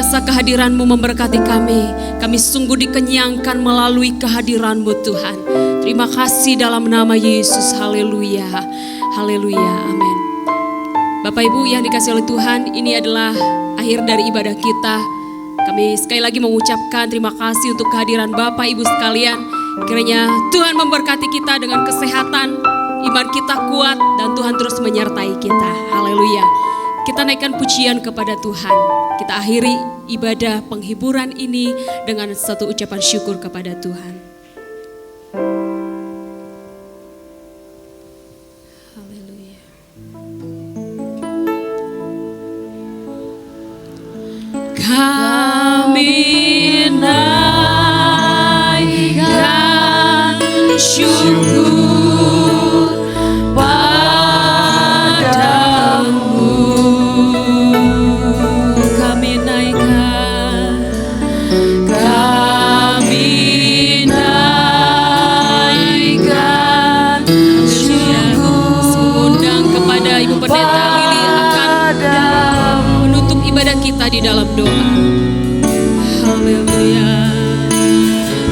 Speaker 1: biasa kehadiran-Mu memberkati kami. Kami sungguh dikenyangkan melalui kehadiran-Mu Tuhan. Terima kasih dalam nama Yesus. Haleluya. Haleluya. Amin. Bapak Ibu yang dikasihi oleh Tuhan, ini adalah akhir dari ibadah kita. Kami sekali lagi mengucapkan terima kasih untuk kehadiran Bapak Ibu sekalian. Kiranya Tuhan memberkati kita dengan kesehatan, iman kita kuat, dan Tuhan terus menyertai kita. Haleluya. Kita naikkan pujian kepada Tuhan. Kita akhiri ibadah penghiburan ini dengan satu ucapan syukur kepada Tuhan. Haleluya. Kami naikkan syukur kita di dalam doa. Haleluya.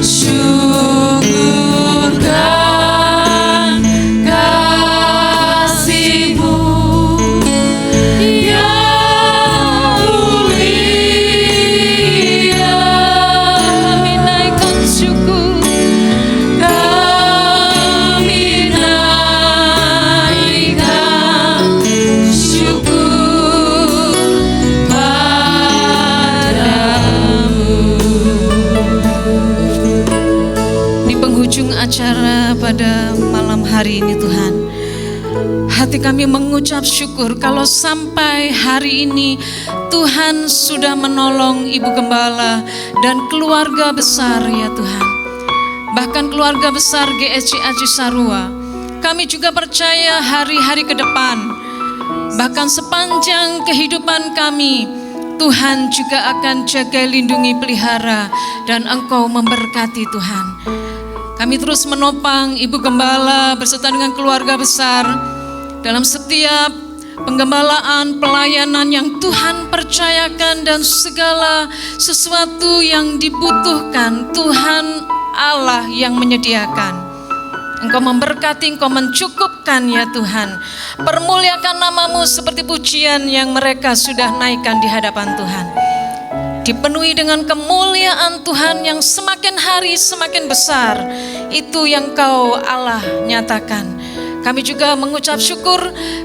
Speaker 1: Syukurkan kasih-Mu yang mulia. Kami naikkan syukur. Kami naikkan syukur. Acara pada malam hari ini Tuhan, hati kami mengucap syukur kalau sampai hari ini Tuhan sudah menolong Ibu Gembala dan keluarga besar ya Tuhan. Bahkan keluarga besar GSCA Cisarua, kami juga percaya hari-hari ke depan, bahkan sepanjang kehidupan kami, Tuhan juga akan jaga, lindungi, pelihara, dan Engkau memberkati Tuhan. Kami terus menopang Ibu Gembala beserta dengan keluarga besar dalam setiap penggembalaan, pelayanan yang Tuhan percayakan, dan segala sesuatu yang dibutuhkan Tuhan Allah yang menyediakan. Engkau memberkati, Engkau mencukupkan ya Tuhan. Permuliakan nama-Mu seperti pujian yang mereka sudah naikkan di hadapan Tuhan. Dipenuhi dengan kemuliaan Tuhan yang semakin hari semakin besar. Itu yang Kau Allah nyatakan. Kami juga mengucap syukur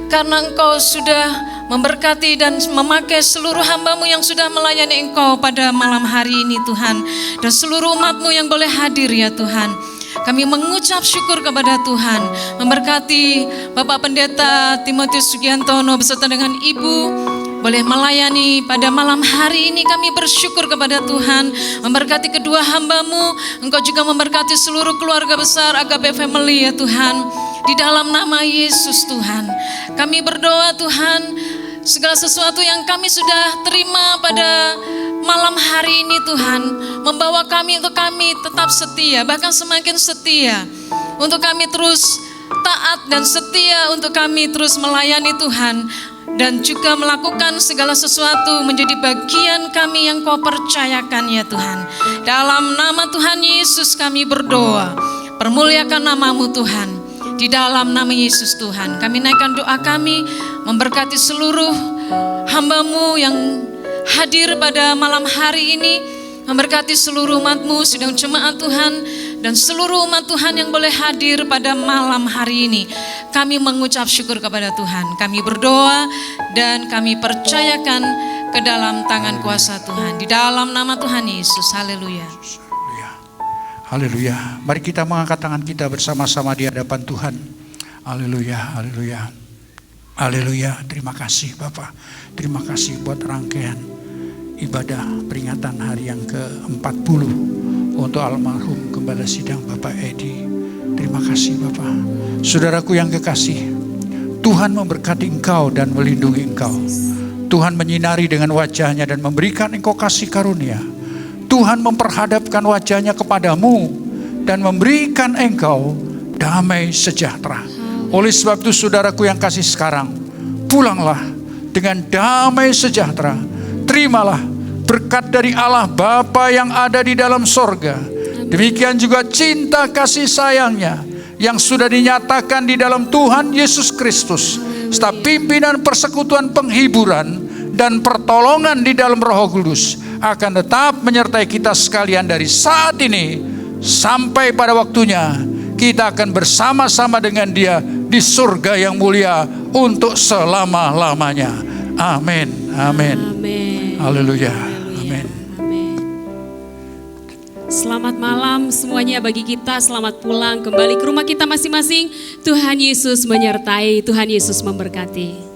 Speaker 1: karena Engkau sudah memberkati dan memakai seluruh hamba-Mu yang sudah melayani Engkau pada malam hari ini Tuhan. Dan seluruh umat-Mu yang boleh hadir ya Tuhan. Kami mengucap syukur kepada Tuhan. Memberkati Bapak Pendeta Timotius Sugiantono beserta dengan Ibu boleh melayani pada malam hari ini. Kami bersyukur kepada Tuhan. Memberkati kedua hamba-Mu. Engkau juga memberkati seluruh keluarga besar Agape Family ya Tuhan. Di dalam nama Yesus Tuhan, kami berdoa Tuhan, segala sesuatu yang kami sudah terima pada malam hari ini Tuhan, membawa kami untuk kami tetap setia, bahkan semakin setia, untuk kami terus taat dan setia, untuk kami terus melayani Tuhan, dan juga melakukan segala sesuatu menjadi bagian kami yang Kau percayakan ya Tuhan. Dalam nama Tuhan Yesus kami berdoa, permuliakan nama-Mu Tuhan. Di dalam nama Yesus Tuhan, kami naikkan doa kami, memberkati seluruh hamba-Mu yang hadir pada malam hari ini, memberkati seluruh umat-Mu, sidang jemaat Tuhan, dan seluruh umat Tuhan yang boleh hadir pada malam hari ini. Kami mengucap syukur kepada Tuhan. Kami berdoa dan kami percayakan ke dalam tangan kuasa Tuhan. Di dalam nama Tuhan Yesus. Haleluya.
Speaker 4: Haleluya. Mari kita mengangkat tangan kita bersama-sama di hadapan Tuhan. Haleluya, haleluya. Haleluya. Terima kasih Bapak. Terima kasih buat rangkaian ibadah peringatan hari yang ke-40 untuk almarhum Gembala Sidang Bapak Edi. Terima kasih Bapak. Saudaraku yang kekasih, Tuhan memberkati engkau dan melindungi engkau. Tuhan menyinari dengan wajahnya dan memberikan engkau kasih karunia. Tuhan memperhadapkan wajahnya kepadamu dan memberikan engkau damai sejahtera. Oleh sebab itu saudaraku yang kasih sekarang, pulanglah dengan damai sejahtera. Terimalah berkat dari Allah Bapa yang ada di dalam sorga. Demikian juga cinta kasih sayangnya yang sudah dinyatakan di dalam Tuhan Yesus Kristus, serta pimpinan persekutuan penghiburan dan pertolongan di dalam Roh Kudus akan tetap menyertai kita sekalian dari saat ini sampai pada waktunya kita akan bersama-sama dengan Dia di surga yang mulia untuk selama-lamanya. Amin. Amin.
Speaker 1: Amin.
Speaker 4: Haleluya. Amin.
Speaker 1: Amin. Selamat malam semuanya bagi kita. Selamat pulang kembali ke rumah kita masing-masing. Tuhan Yesus menyertai, Tuhan Yesus memberkati.